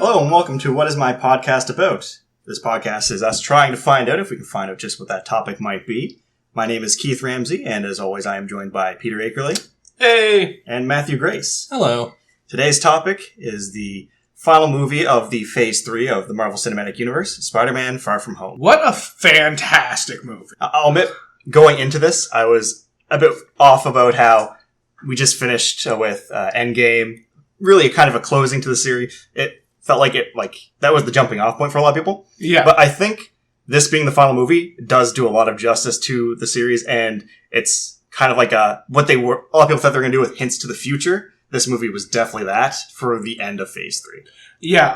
Hello and welcome to What Is My Podcast About? This podcast is us trying to find out if we can find out just what that topic might be. My name is Keith Ramsey, and as always I am joined by Peter Akerley. Hey! And Matthew Grace. Hello. Today's topic is the final movie of the Phase 3 of the Marvel Cinematic Universe, Spider-Man Far From Home. What a fantastic movie. I'll admit, going into this, I was a bit off about how we just finished with Endgame, really kind of a closing to the series. It felt like that was the jumping off point for a lot of people. Yeah. But I think this being the final movie does do a lot of justice to the series, and it's kind of like a lot of people thought they were going to do with hints to the future. This movie was definitely that for the end of Phase 3. Yeah,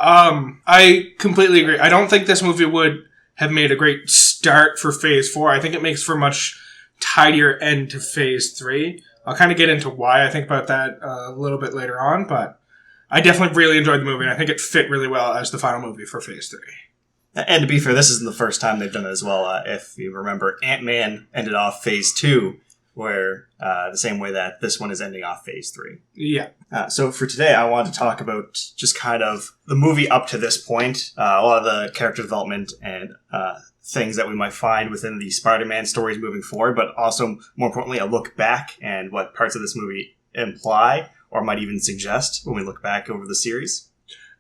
I completely agree. I don't think this movie would have made a great start for Phase 4. I think it makes for a much tidier end to Phase 3. I'll kind of get into why I think about that a little bit later on, but I definitely really enjoyed the movie, and I think it fit really well as the final movie for Phase 3. And to be fair, this isn't the first time they've done it as well. If you remember, Ant-Man ended off Phase 2, where the same way that this one is ending off Phase 3. Yeah. So for today, I wanted to talk about just kind of the movie up to this point, a lot of the character development and things that we might find within the Spider-Man stories moving forward, but also, more importantly, a look back and what parts of this movie imply or might even suggest when we look back over the series.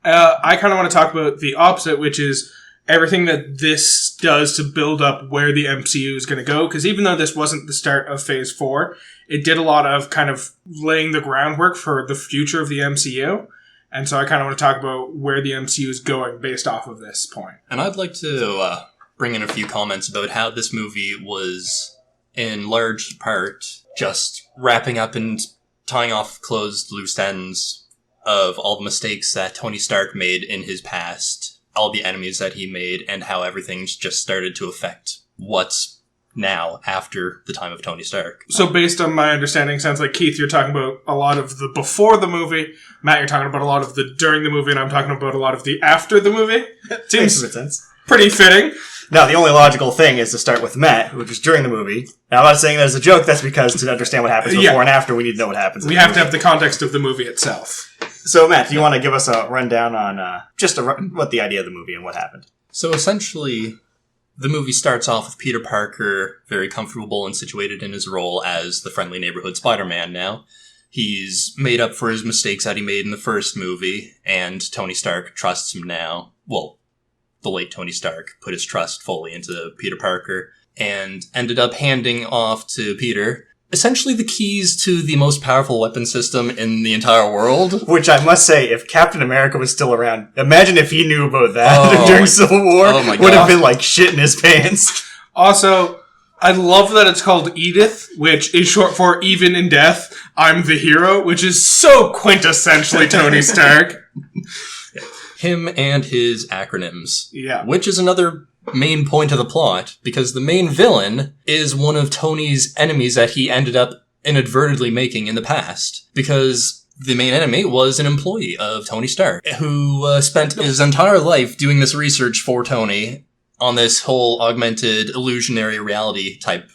I kind of want to talk about the opposite, which is everything that this does to build up where the MCU is going to go. Because even though this wasn't the start of Phase 4, it did a lot of kind of laying the groundwork for the future of the MCU. And so I kind of want to talk about where the MCU is going based off of this point. And I'd like to bring in a few comments about how this movie was, in large part, just wrapping up and tying off closed loose ends of all the mistakes that Tony Stark made in his past, all the enemies that he made, and how everything's just started to affect what's now after the time of Tony Stark. So based on my understanding, sounds like, Keith, you're talking about a lot of the before the movie, Matt, you're talking about a lot of the during the movie, and I'm talking about a lot of the after the movie. Seems makes sense. Pretty fitting. Now, the only logical thing is to start with Matt, which is during the movie. Now, I'm not saying that as a joke, that's because to understand what happens before and after, we need to know what happens. We have to have the context of the movie itself. So, Matt, do you want to give us a rundown on what the idea of the movie and what happened? So essentially, the movie starts off with Peter Parker very comfortable and situated in his role as the friendly neighborhood Spider-Man now. He's made up for his mistakes that he made in the first movie, and Tony Stark trusts him now. Well, the late Tony Stark put his trust fully into Peter Parker and ended up handing off to Peter essentially the keys to the most powerful weapon system in the entire world. Which I must say, if Captain America was still around, imagine if he knew about that during Civil War. Oh my God. Would have been like shit in his pants. Also, I love that it's called Edith, which is short for Even in Death, I'm the Hero, which is so quintessentially Tony Stark. Him and his acronyms. Yeah. Which is another main point of the plot, because the main villain is one of Tony's enemies that he ended up inadvertently making in the past. Because the main enemy was an employee of Tony Stark, who spent his entire life doing this research for Tony on this whole augmented illusionary reality type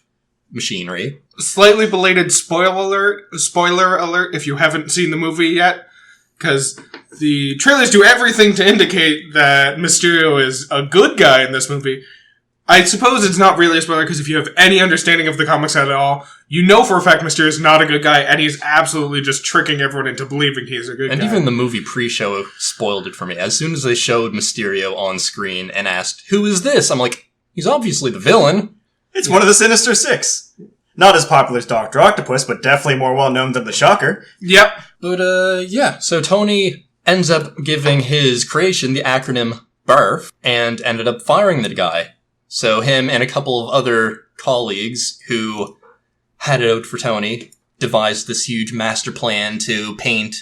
machinery. Slightly belated spoiler alert if you haven't seen the movie yet, because the trailers do everything to indicate that Mysterio is a good guy in this movie. I suppose it's not really a spoiler, because if you have any understanding of the comics at all, you know for a fact Mysterio is not a good guy, and he's absolutely just tricking everyone into believing he's a good guy. And even the movie pre-show spoiled it for me. As soon as they showed Mysterio on screen and asked, "Who is this?" I'm like, he's obviously the villain. It's one of the Sinister Six. Not as popular as Dr. Octopus, but definitely more well-known than the Shocker. Yep. But, yeah. So Tony ends up giving his creation the acronym BARF and ended up firing the guy. So him and a couple of other colleagues who had it out for Tony devised this huge master plan to paint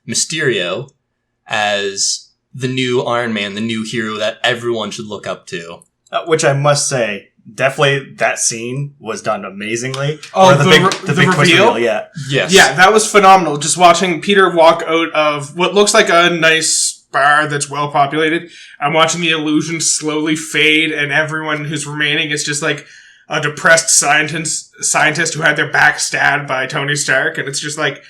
Mysterio as the new Iron Man, the new hero that everyone should look up to. Which I must say, definitely that scene was done amazingly. Oh, the big twist reveal, yeah. Yes. Yeah, that was phenomenal. Just watching Peter walk out of what looks like a nice bar that's well populated. I'm watching the illusion slowly fade, and everyone who's remaining is just like a depressed scientist who had their back stabbed by Tony Stark, and it's just like,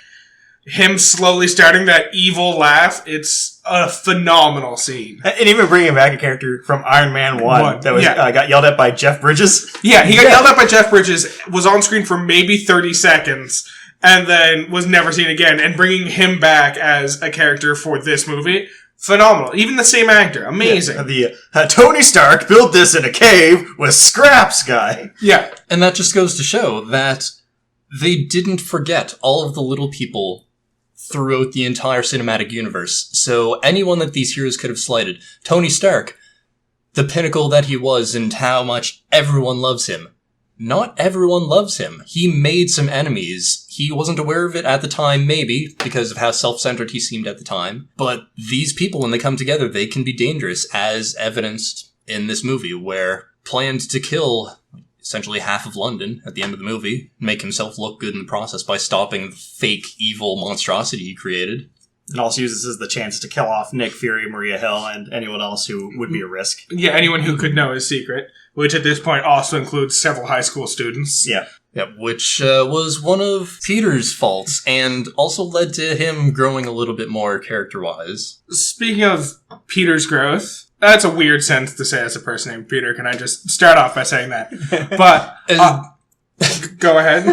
him slowly starting that evil laugh, it's a phenomenal scene. And even bringing back a character from Iron Man 1 that was got yelled at by Jeff Bridges. Yeah, he got yelled at by Jeff Bridges, was on screen for maybe 30 seconds, and then was never seen again. And bringing him back as a character for this movie, phenomenal. Even the same actor, amazing. Yeah, the Tony Stark built this in a cave with scraps guy. Yeah. And that just goes to show that they didn't forget all of the little people throughout the entire cinematic universe. So anyone that these heroes could have slighted, Tony Stark, the pinnacle that he was and how much everyone loves him. Not everyone loves him. He made some enemies. He wasn't aware of it at the time, maybe, because of how self-centered he seemed at the time. But these people, when they come together, they can be dangerous, as evidenced in this movie, where planned to kill essentially half of London at the end of the movie, make himself look good in the process by stopping the fake evil monstrosity he created. And also uses this as the chance to kill off Nick Fury, Maria Hill, and anyone else who would be a risk. Yeah, anyone who could know his secret, which at this point also includes several high school students. Yeah. Yep, which was one of Peter's faults, and also led to him growing a little bit more character-wise. Speaking of Peter's growth, that's a weird sentence to say as a person named Peter. Can I just start off by saying that? But, go ahead.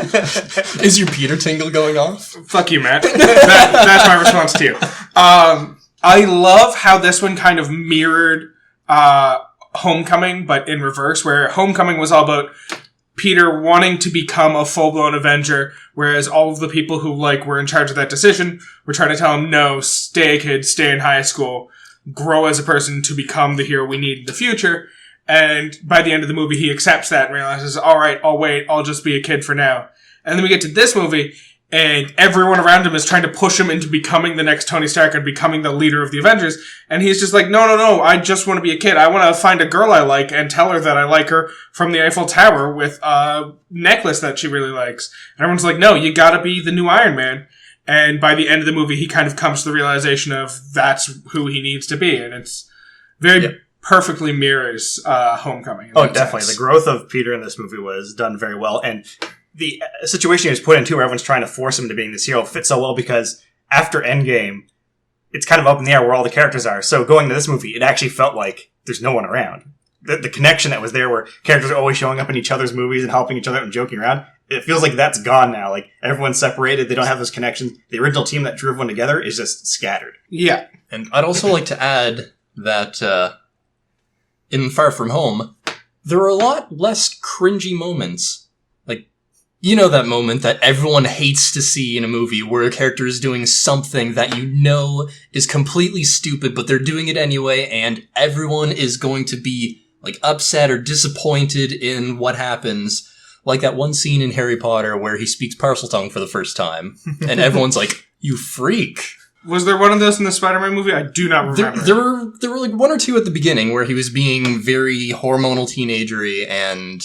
Is your Peter tingle going off? Fuck you, Matt. That's my response to you. I love how this one kind of mirrored Homecoming, but in reverse, where Homecoming was all about Peter wanting to become a full-blown Avenger, whereas all of the people who, were in charge of that decision were trying to tell him, no, stay a kid, stay in high school, grow as a person to become the hero we need in the future. And by the end of the movie, he accepts that and realizes, all right, I'll wait, I'll just be a kid for now. And then we get to this movie, and everyone around him is trying to push him into becoming the next Tony Stark and becoming the leader of the Avengers. And he's just like, no, I just want to be a kid. I want to find a girl I like and tell her that I like her from the Eiffel Tower with a necklace that she really likes. And everyone's like, no, you gotta be the new Iron Man. And by the end of the movie, he kind of comes to the realization of that's who he needs to be. And it's very perfectly mirrors Homecoming. Oh, definitely. Sense. The growth of Peter in this movie was done very well. And the situation he was put into where everyone's trying to force him to being this hero fits so well because after Endgame, it's kind of up in the air where all the characters are. So going to this movie, it actually felt like there's no one around. The connection that was there where characters are always showing up in each other's movies and helping each other and joking around, it feels like that's gone now. Like, everyone's separated. They don't have those connections. The original team that drew everyone together is just scattered. Yeah. And I'd also like to add that in Far From Home, there are a lot less cringy moments. Like, you know that moment that everyone hates to see in a movie where a character is doing something that you know is completely stupid, but they're doing it anyway, and everyone is going to be, upset or disappointed in what happens. Like that one scene in Harry Potter where he speaks Parseltongue for the first time, and everyone's like, you freak. Was there one of those in the Spider-Man movie? I do not remember. There were one or two at the beginning where he was being very hormonal teenagery and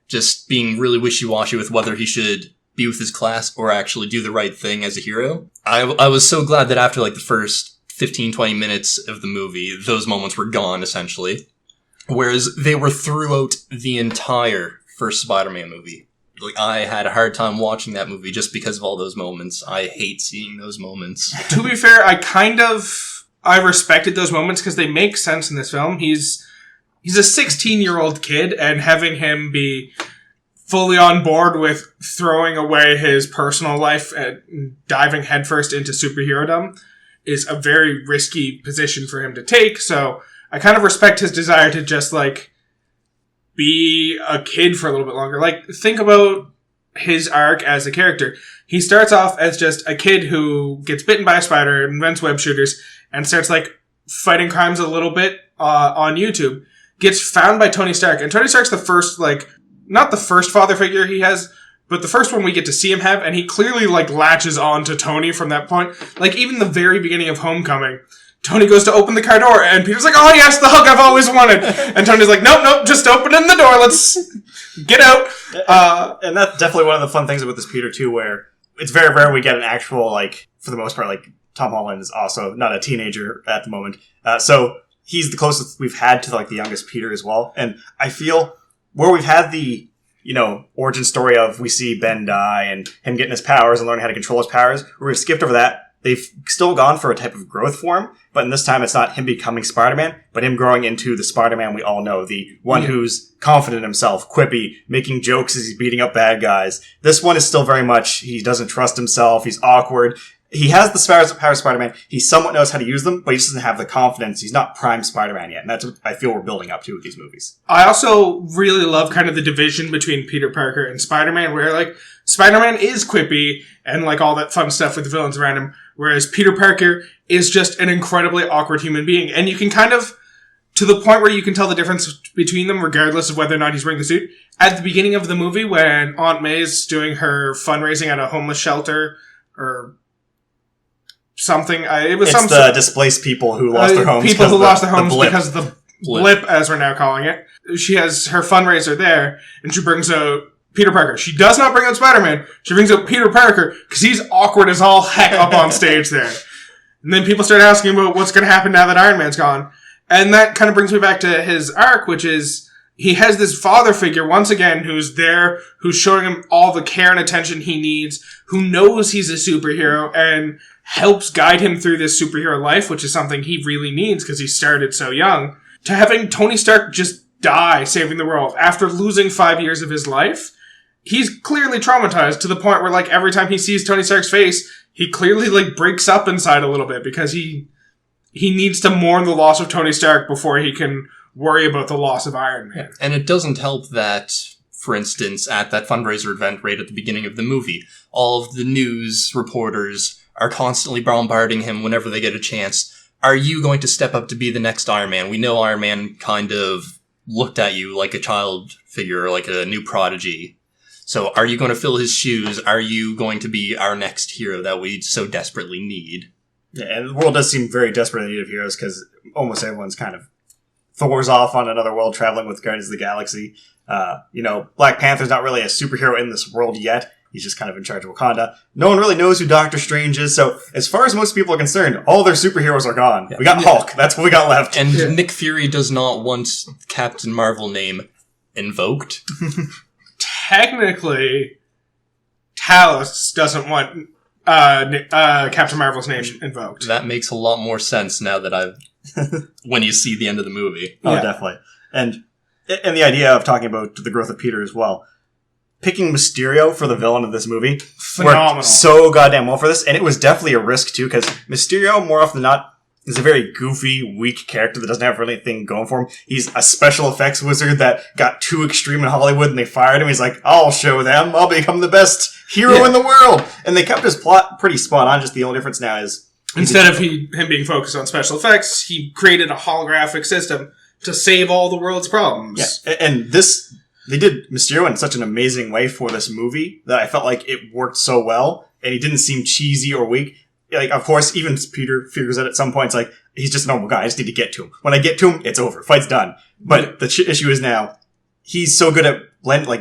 just being really wishy-washy with whether he should be with his class or actually do the right thing as a hero. I was so glad that after the first 15, 20 minutes of the movie, those moments were gone, essentially. Whereas they were throughout the entire first Spider-Man movie. I had a hard time watching that movie just because of all those moments. I hate seeing those moments. To be fair, I respected those moments because they make sense in this film. He's a 16-year-old kid, and having him be fully on board with throwing away his personal life and diving headfirst into superhero-dom is a very risky position for him to take. So I kind of respect his desire to just, be a kid for a little bit longer. Think about his arc as a character. He starts off as just a kid who gets bitten by a spider, invents web shooters, and starts, fighting crimes a little bit on YouTube. Gets found by Tony Stark. And Tony Stark's the first, not the first father figure he has, but the first one we get to see him have, and he clearly, latches on to Tony from that point. Even the very beginning of Homecoming, Tony goes to open the car door, and Peter's like, oh yes, the hug I've always wanted. And Tony's like, nope, just opening the door, let's get out. And that's definitely one of the fun things about this Peter, too, where it's very rare we get an actual, for the most part, Tom Holland is also not a teenager at the moment. So he's the closest we've had to, the youngest Peter as well. And I feel where we've had the origin story of we see Ben die and him getting his powers and learning how to control his powers. We've skipped over that. They've still gone for a type of growth for him, but in this time it's not him becoming Spider-Man, but him growing into the Spider-Man we all know, the one who's confident in himself, quippy, making jokes as he's beating up bad guys. This one is still very much, he doesn't trust himself, he's awkward. He has the power of Spider-Man, he somewhat knows how to use them, but he just doesn't have the confidence. He's not prime Spider-Man yet, and that's what I feel we're building up to with these movies. I also really love kind of the division between Peter Parker and Spider-Man, where, like, Spider-Man is quippy and, like, all that fun stuff with the villains around him, whereas Peter Parker is just an incredibly awkward human being. And you can kind of, to the point where you can tell the difference between them, regardless of whether or not he's wearing the suit. At the beginning of the movie, when Aunt May's doing her fundraising at a homeless shelter, or something, It's the displaced people who lost their homes. People who lost their homes because of the blip, as we're now calling it. She has her fundraiser there, and she brings out Peter Parker. She does not bring out Spider-Man. She brings out Peter Parker because he's awkward as all heck up on stage there. And then people start asking about what's going to happen now that Iron Man's gone. And that kind of brings me back to his arc, which is he has this father figure once again who's there, who's showing him all the care and attention he needs, who knows he's a superhero and helps guide him through this superhero life, which is something he really needs because he started so young. To having Tony Stark just die saving the world after losing 5 years of his life, he's clearly traumatized to the point where, like, every time he sees Tony Stark's face, he clearly, like, breaks up inside a little bit because he needs to mourn the loss of Tony Stark before he can worry about the loss of Iron Man. And it doesn't help that, for instance, at that fundraiser event right at the beginning of the movie, all of the news reporters are constantly bombarding him whenever they get a chance. Are you going to step up to be the next Iron Man? We know Iron Man kind of looked at you like a child figure, like a new prodigy. So are you going to fill his shoes? Are you going to be our next hero that we so desperately need? Yeah, and the world does seem very desperate in need of heroes because almost everyone's kind of Thor's off on another world traveling with Guardians of the Galaxy. Black Panther's not really a superhero in this world yet. He's just kind of in charge of Wakanda. No one really knows who Doctor Strange is, so as far as most people are concerned, all their superheroes are gone. Yeah. We got Hulk. That's what we got left. And Nick Fury does not want Captain Marvel name invoked. Technically, Talos doesn't want Captain Marvel's name invoked. That makes a lot more sense now that when you see the end of the movie. Oh, yeah. Definitely. And the idea of talking about the growth of Peter as well. Picking Mysterio for the villain of this movie phenomenal. Worked so goddamn well for this, and it was definitely a risk too, because Mysterio, more often than not, is a very goofy, weak character that doesn't have really anything going for him. He's a special effects wizard that got too extreme in Hollywood and they fired him. He's like, I'll show them. I'll become the best hero in the world. And they kept his plot pretty spot on. Just the only difference now is instead of him being focused on special effects, he created a holographic system to save all the world's problems. Yeah, and this, they did Mysterio in such an amazing way for this movie that I felt like it worked so well, and he didn't seem cheesy or weak. Like, of course, even Peter figures out at some points, like, he's just a normal guy. I just need to get to him. When I get to him, it's over. Fight's done. But the issue is now, he's so good at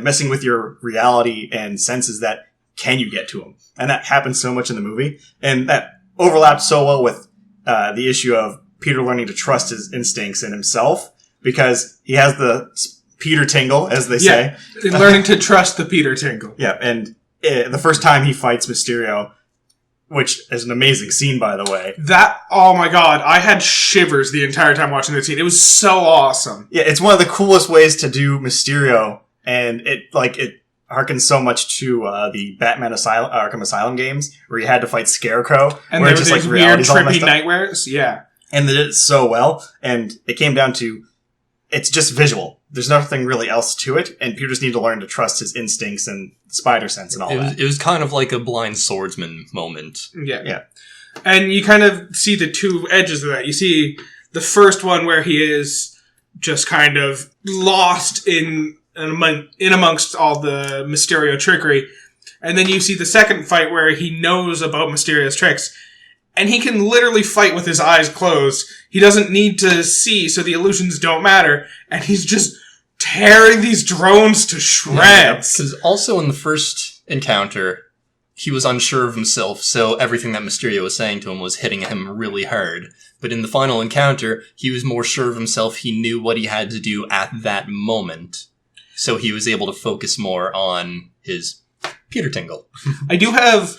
messing with your reality and senses that can you get to him? And that happens so much in the movie. And that overlapped so well with the issue of Peter learning to trust his instincts and himself, because he has the Peter tingle, as they say. Learning to trust the Peter tingle. Yeah, and the first time he fights Mysterio, which is an amazing scene, by the way. Oh my god, I had shivers the entire time watching the scene. It was so awesome. Yeah, it's one of the coolest ways to do Mysterio, and it harkens so much to the Batman Arkham Asylum games, where you had to fight Scarecrow, and there were these weird, trippy nightmares. Yeah. And they did it so well, and it came down to, it's just visual. There's nothing really else to it, and Peter just needed to learn to trust his instincts and spider sense and all that. It was kind of like a blind swordsman moment. Yeah. And you kind of see the two edges of that. You see the first one where he is just kind of lost in amongst all the Mysterio trickery. And then you see the second fight where he knows about Mysterio's tricks. And he can literally fight with his eyes closed. He doesn't need to see, so the illusions don't matter. And he's just tearing these drones to shreds. Because also in the first encounter, he was unsure of himself, so everything that Mysterio was saying to him was hitting him really hard. But in the final encounter, he was more sure of himself. He knew what he had to do at that moment. So he was able to focus more on his Peter Tingle. I do have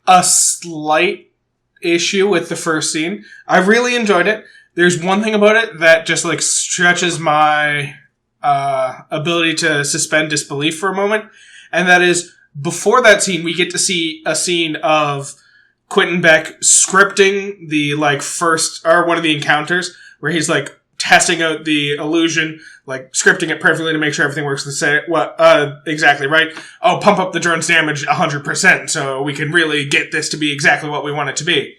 a slight issue with the first scene. I really enjoyed it. There's one thing about it that just like stretches my ability to suspend disbelief for a moment, and that is before that scene, we get to see a scene of Quentin Beck scripting the like first or one of the encounters where he's like testing out the illusion, like scripting it perfectly to make sure everything works the same. Exactly right. Oh, pump up the drone's damage 100% so we can really get this to be exactly what we want it to be.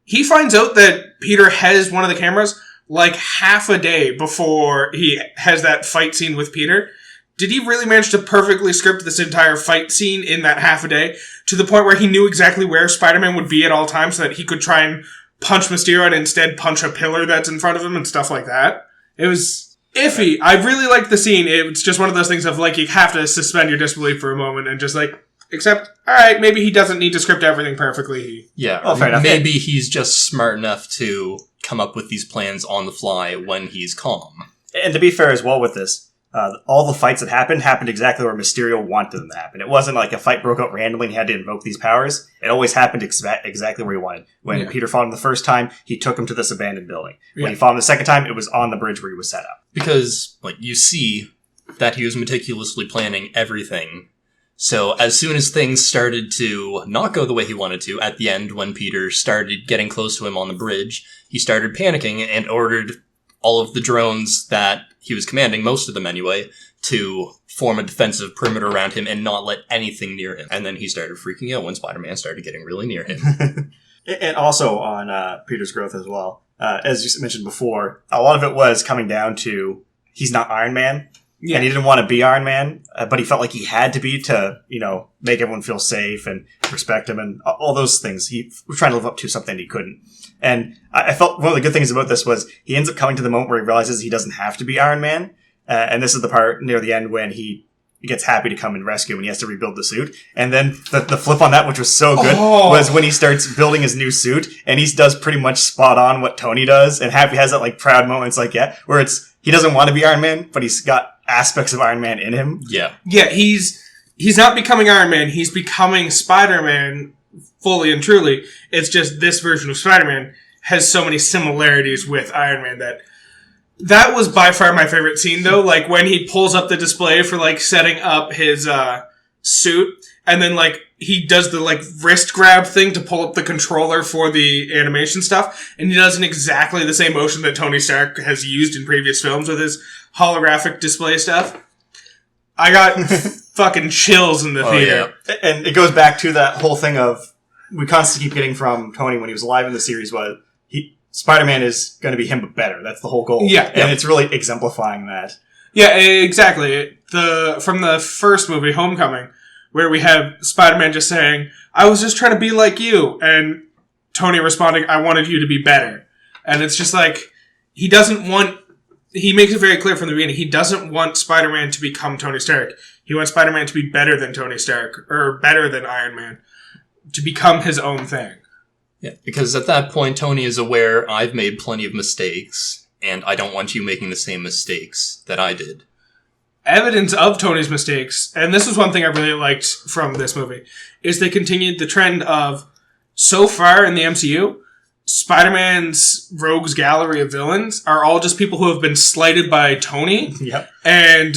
He finds out that Peter has one of the cameras like half a day before he has that fight scene with Peter. Did he really manage to perfectly script this entire fight scene in that half a day to the point where he knew exactly where Spider-Man would be at all times so that he could try and punch Mysterio and instead punch a pillar that's in front of him and stuff like that? It was iffy. I really liked the scene. It's just one of those things of like you have to suspend your disbelief for a moment and just like accept, alright, maybe he doesn't need to script everything perfectly. Yeah, fair enough. Maybe he's just smart enough to come up with these plans on the fly when he's calm. And to be fair as well with this, all the fights that happened exactly where Mysterio wanted them to happen. It wasn't like a fight broke out randomly and he had to invoke these powers. It always happened exactly where he wanted. When Peter fought him the first time, he took him to this abandoned building. When he fought him the second time, it was on the bridge where he was set up. Because, like, you see that he was meticulously planning everything. So as soon as things started to not go the way he wanted to, at the end when Peter started getting close to him on the bridge, he started panicking and ordered all of the drones that he was commanding, most of them anyway, to form a defensive perimeter around him and not let anything near him. And then he started freaking out when Spider-Man started getting really near him. And also on Peter's growth as well. As you mentioned before, a lot of it was coming down to he's not Iron Man. Yeah. And he didn't want to be Iron Man, but he felt like he had to be to, make everyone feel safe and respect him and all those things. He was trying to live up to something he couldn't. And I felt one of the good things about this was he ends up coming to the moment where he realizes he doesn't have to be Iron Man. And this is the part near the end when he gets happy to come and rescue him and he has to rebuild the suit. And then the flip on that, which was so good, was when he starts building his new suit and he does pretty much spot on what Tony does. And Happy has that like proud moments like, where he doesn't want to be Iron Man, but he's got aspects of Iron Man in him. Yeah. Yeah, he's not becoming Iron Man, he's becoming Spider-Man fully and truly. It's just this version of Spider-Man has so many similarities with Iron Man that was by far my favorite scene though, like when he pulls up the display for like setting up his suit and then like he does the like wrist grab thing to pull up the controller for the animation stuff and he does in exactly the same motion that Tony Stark has used in previous films with his holographic display stuff. I got fucking chills in the theater. Yeah. And it goes back to that whole thing of we constantly keep getting from Tony when he was alive in the series was Spider-Man is going to be him but better. That's the whole goal. Yeah. And it's really exemplifying that. Yeah, exactly. From the first movie, Homecoming, where we have Spider-Man just saying, I was just trying to be like you, and Tony responding, I wanted you to be better. And it's just like, he makes it very clear from the beginning, he doesn't want Spider-Man to become Tony Stark. He wants Spider-Man to be better than Tony Stark, or better than Iron Man, to become his own thing. Yeah, because at that point, Tony is aware I've made plenty of mistakes, and I don't want you making the same mistakes that I did. Evidence of Tony's mistakes, and this is one thing I really liked from this movie, is they continued the trend of, so far in the MCU, Spider-Man's rogues gallery of villains are all just people who have been slighted by Tony. Yep. And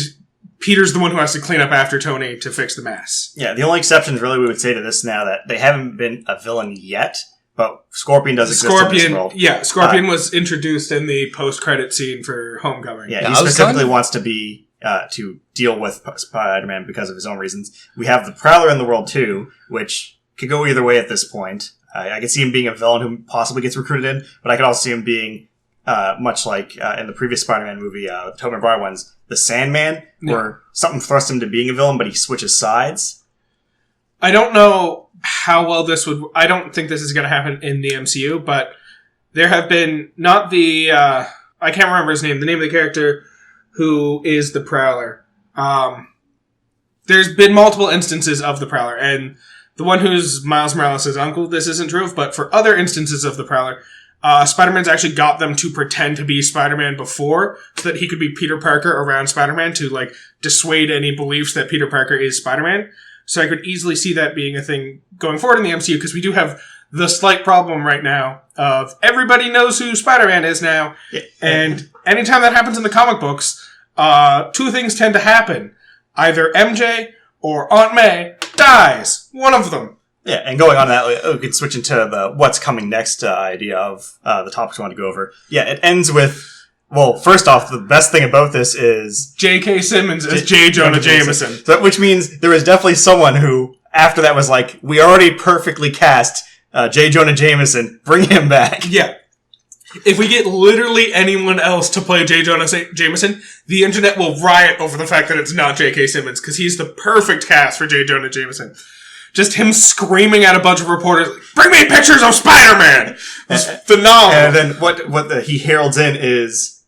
Peter's the one who has to clean up after Tony to fix the mess. Yeah, the only exceptions really we would say to this now that they haven't been a villain yet, but Scorpion does exist in this world. Yeah, Scorpion was introduced in the post-credit scene for Homecoming. Yeah, he specifically wants to be to deal with Spider-Man because of his own reasons. We have the Prowler in the world too, which could go either way at this point. I could see him being a villain who possibly gets recruited in, but I could also see him being much like in the previous Spider-Man movie, Tobey Maguire ones, the Sandman, where something thrusts him to being a villain, but he switches sides. I don't know how well this would... I don't think this is going to happen in the MCU, but there have been... Not the... I can't remember his name. The name of the character who is the Prowler. There's been multiple instances of the Prowler, and the one who's Miles Morales' uncle, this isn't true, but for other instances of the Prowler, Spider-Man's actually got them to pretend to be Spider-Man before, so that he could be Peter Parker around Spider-Man to, like, dissuade any beliefs that Peter Parker is Spider-Man. So I could easily see that being a thing going forward in the MCU, because we do have the slight problem right now of everybody knows who Spider-Man is now, and anytime that happens in the comic books, two things tend to happen. Either MJ or Aunt May dies. One of them. Yeah, and going on that, we could switch into the what's coming next idea of the topics we want to go over. Yeah, it ends with, well, first off, the best thing about this is J.K. Simmons as J. Jonah Jameson. So, which means there was definitely someone who, after that, was like, we already perfectly cast J. Jonah Jameson, bring him back. Yeah. If we get literally anyone else to play J. Jonah Jameson, the internet will riot over the fact that it's not J.K. Simmons, because he's the perfect cast for J. Jonah Jameson. Just him screaming at a bunch of reporters, bring me pictures of Spider-Man! It's phenomenal. And then what he heralds in is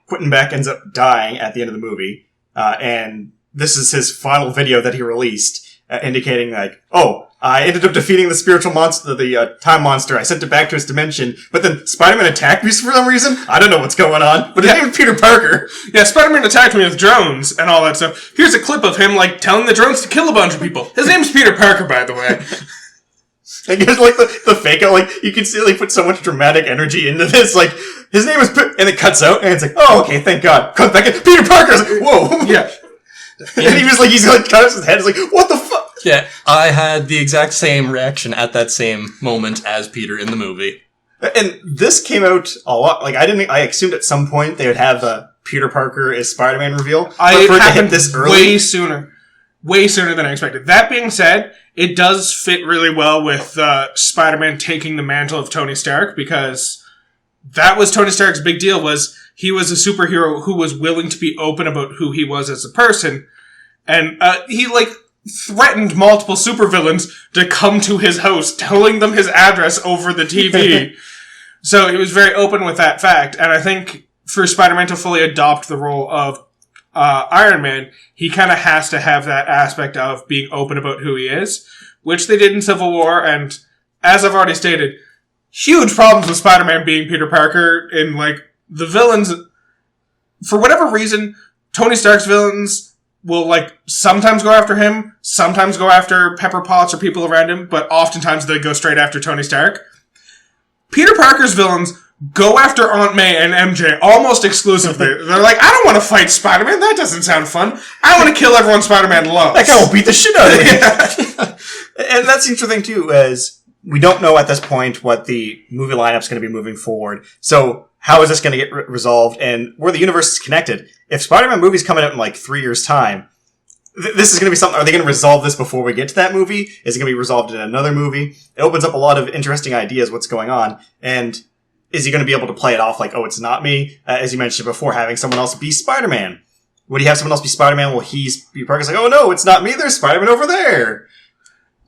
Quentin Beck ends up dying at the end of the movie, and this is his final video that he released, indicating like, I ended up defeating the spiritual monster, the time monster. I sent it back to its dimension, but then Spider-Man attacked me for some reason. I don't know what's going on, but his name is Peter Parker. Yeah, Spider-Man attacked me with drones and all that stuff. Here's a clip of him, like, telling the drones to kill a bunch of people. His name's Peter Parker, by the way. And there's like the fake out, like, you can see, like, put so much dramatic energy into this, like, his name is, and it cuts out, and it's like, oh, okay, thank God. Comes back in, Peter Parker's like, whoa. Yeah. And he was like, he's like, cut his head, he's like, what the fuck? Yeah, I had the exact same reaction at that same moment as Peter in the movie. And this came out a lot, like, I assumed at some point they would have the Peter Parker is Spider-Man reveal. It happened this early. Way sooner than I expected. That being said, it does fit really well with Spider-Man taking the mantle of Tony Stark, because that was Tony Stark's big deal, was he was a superhero who was willing to be open about who he was as a person. And he, like, threatened multiple supervillains to come to his house, telling them his address over the TV. So he was very open with that fact. And I think for Spider-Man to fully adopt the role of Iron Man, he kind of has to have that aspect of being open about who he is, which they did in Civil War. And as I've already stated, huge problems with Spider-Man being Peter Parker. In, like, the villains, for whatever reason, Tony Stark's villains will, like, sometimes go after him, sometimes go after Pepper Potts or people around him, but oftentimes they go straight after Tony Stark. Peter Parker's villains go after Aunt May and MJ almost exclusively. They're like, I don't want to fight Spider-Man, that doesn't sound fun. I want to kill everyone Spider-Man loves. That guy will beat the shit out of me. And that's the interesting thing, too, is we don't know at this point what the movie lineup's going to be moving forward. So how is this going to get resolved, and where the universe is connected? If Spider-Man movie's coming out in like 3 years' time, this is going to be something. Are they going to resolve this before we get to that movie? Is it going to be resolved in another movie? It opens up a lot of interesting ideas. What's going on, and is he going to be able to play it off like, oh, it's not me? As you mentioned before, having someone else be Spider-Man. Would he have someone else be Spider-Man? Will he be Parker's like, oh no, it's not me. There's Spider-Man over there.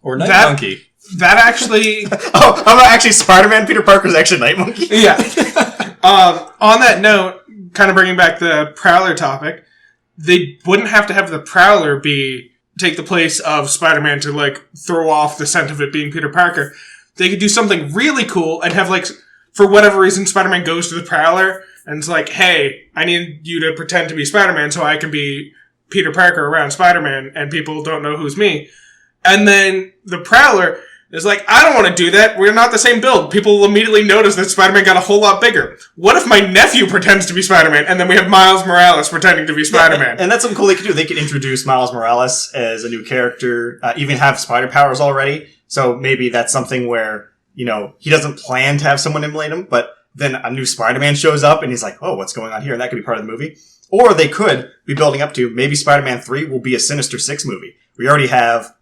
Or Night Monkey. That actually. Oh, I'm not actually Spider-Man. Peter Parker's actually Night Monkey. Yeah. On that note, kind of bringing back the Prowler topic, they wouldn't have to have the Prowler take the place of Spider-Man to, like, throw off the scent of it being Peter Parker. They could do something really cool and have, like, for whatever reason, Spider-Man goes to the Prowler and it's like, hey, I need you to pretend to be Spider-Man so I can be Peter Parker around Spider-Man and people don't know who's me. And then the Prowler is like, I don't want to do that. We're not the same build. People will immediately notice that Spider-Man got a whole lot bigger. What if my nephew pretends to be Spider-Man and then we have Miles Morales pretending to be Spider-Man? Yeah, and that's something cool they could do. They could introduce Miles Morales as a new character, even have spider powers already. So maybe that's something where, you know, he doesn't plan to have someone immolate him, but then a new Spider-Man shows up and he's like, oh, what's going on here? And that could be part of the movie. Or they could be building up to maybe Spider-Man 3 will be a Sinister Six movie. We already have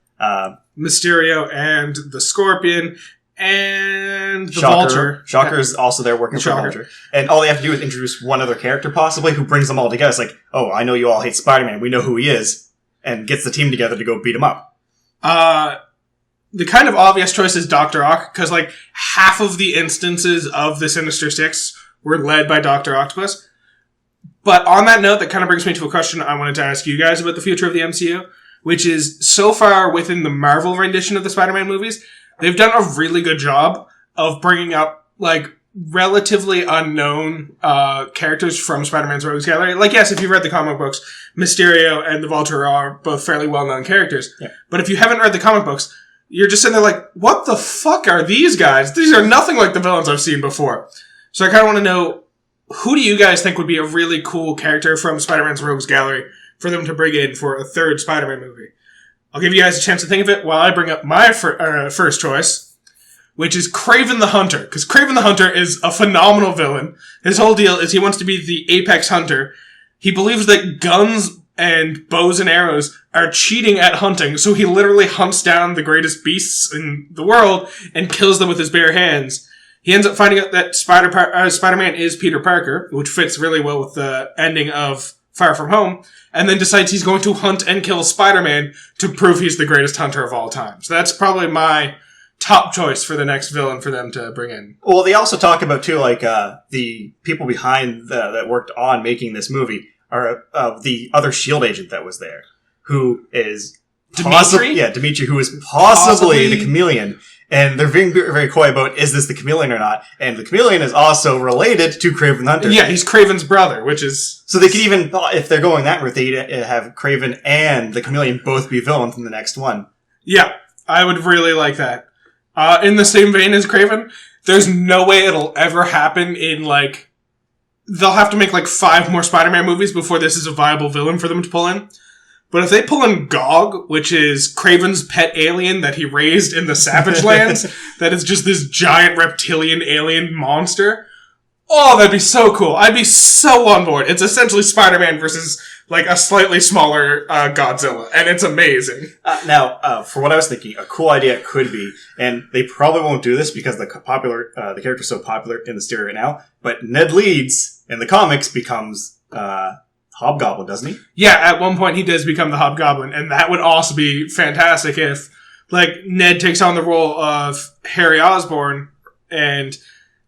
Mysterio and the Scorpion and the Shocker. Vulture. Shocker is also there working for Vulture. And all they have to do is introduce one other character possibly who brings them all together. It's like, oh, I know you all hate Spider-Man. We know who he is. And gets the team together to go beat him up. The kind of obvious choice is Dr. Ock, because, like, half of the instances of the Sinister Six were led by Dr. Octopus. But on that note, that kind of brings me to a question I wanted to ask you guys about the future of the MCU, which is, so far within the Marvel rendition of the Spider-Man movies, they've done a really good job of bringing up, like, relatively unknown characters from Spider-Man's Rogues Gallery. Like, yes, if you've read the comic books, Mysterio and the Vulture are both fairly well-known characters. Yeah. But if you haven't read the comic books, you're just sitting there like, what the fuck are these guys? These are nothing like the villains I've seen before. So I kind of want to know, who do you guys think would be a really cool character from Spider-Man's Rogues Gallery for them to bring in for a third Spider-Man movie? I'll give you guys a chance to think of it while I bring up my first choice, which is Kraven the Hunter. Because Kraven the Hunter is a phenomenal villain. His whole deal is he wants to be the apex hunter. He believes that guns and bows and arrows are cheating at hunting, so he literally hunts down the greatest beasts in the world and kills them with his bare hands. He ends up finding out that Spider-Man is Peter Parker, which fits really well with the ending of Far From Home, and then decides he's going to hunt and kill Spider-Man to prove he's the greatest hunter of all time. So that's probably my top choice for the next villain for them to bring in. Well, they also talk about, too, like, the people behind that worked on making this movie are the other S.H.I.E.L.D. agent that was there, who is Dimitri, who is possibly the Chameleon. And they're being very coy about, is this the Chameleon or not? And the Chameleon is also related to Kraven the Hunter. Yeah, he's Kraven's brother, which is... So they could even, if they're going that route, they'd have Kraven and the Chameleon both be villains in the next one. Yeah, I would really like that. In the same vein as Kraven, there's no way it'll ever happen in, like... They'll have to make, like, 5 more Spider-Man movies before this is a viable villain for them to pull in. But if they pull in Gog, which is Kraven's pet alien that he raised in the Savage Lands, that is just this giant reptilian alien monster, oh, that'd be so cool. I'd be so on board. It's essentially Spider-Man versus, like, a slightly smaller Godzilla, and it's amazing. Now, for what I was thinking, a cool idea could be, and they probably won't do this because the character's so popular in the stereo right now, but Ned Leeds in the comics becomes Hobgoblin, doesn't he? Yeah, at one point he does become the Hobgoblin, and that would also be fantastic if, like, Ned takes on the role of Harry Osborn and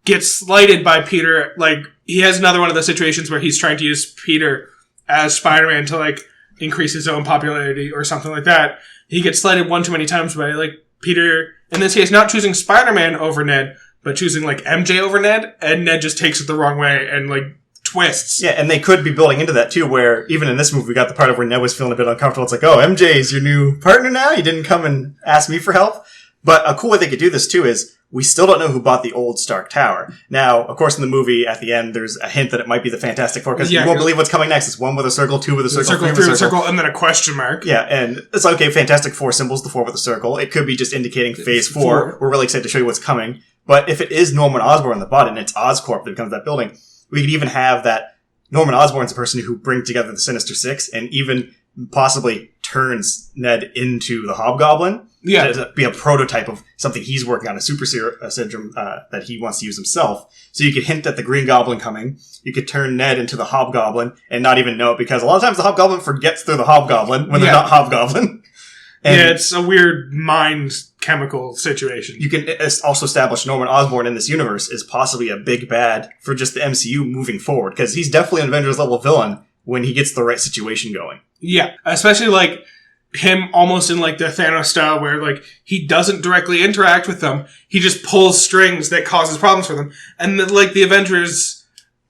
gets slighted by Peter. Like, he has another one of the situations where he's trying to use Peter as Spider-Man to, like, increase his own popularity or something like that. He gets slighted one too many times by, like, Peter, in this case, not choosing Spider-Man over Ned, but choosing, like, MJ over Ned, and Ned just takes it the wrong way and, like, twists. Yeah, and they could be building into that too, where even in this movie we got the part of where Ned was feeling a bit uncomfortable. It's like, oh, MJ's your new partner now? You didn't come and ask me for help? But a cool way they could do this too is we still don't know who bought the old Stark Tower. Now, of course, in the movie at the end, there's a hint that it might be the Fantastic Four, because you won't believe what's coming next. It's 1 with a circle, 2 with a circle, 3 with a circle, and then a question mark. Yeah, and it's like, okay, Fantastic Four symbols, the 4 with a circle. It could be just indicating Phase 4. We're really excited to show you what's coming. But if it is Norman Osborn that bought it, and it's Oscorp that becomes that building, we could even have that Norman Osborn's the person who brings together the Sinister Six and even possibly turns Ned into the Hobgoblin. Yeah. To be a prototype of something he's working on, a super syndrome that he wants to use himself. So you could hint at the Green Goblin coming. You could turn Ned into the Hobgoblin and not even know it, because a lot of times the Hobgoblin forgets they're the Hobgoblin when they're not Hobgoblin. And yeah, it's a weird mind chemical situation. You can also establish Norman Osborn in this universe is possibly a big bad for just the MCU moving forward, because he's definitely an Avengers level villain when he gets the right situation going. Yeah, especially like him almost in like the Thanos style where like he doesn't directly interact with them. He just pulls strings that causes problems for them. And then like the Avengers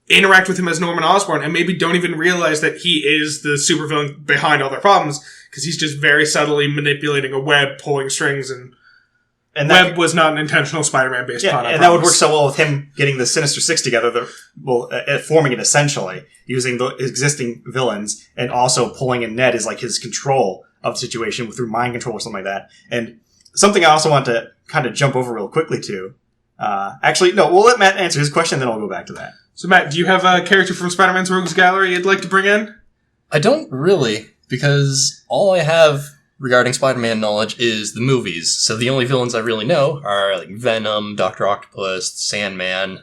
interact with him as Norman Osborn and maybe don't even realize that he is the supervillain behind all their problems, because he's just very subtly manipulating a web, pulling strings, and Web was not an intentional Spider-Man based plot. And that would work so well with him getting the Sinister Six together, forming it essentially, using the existing villains, and also pulling in Ned as like his control of the situation through mind control or something like that. And something I also want to kind of jump over real quickly to. Actually, no, we'll let Matt answer his question, then I'll go back to that. So Matt, do you have a character from Spider-Man's Rogues Gallery you'd like to bring in? I don't really, because all I have regarding Spider-Man knowledge is the movies. So the only villains I really know are like Venom, Dr. Octopus, Sandman.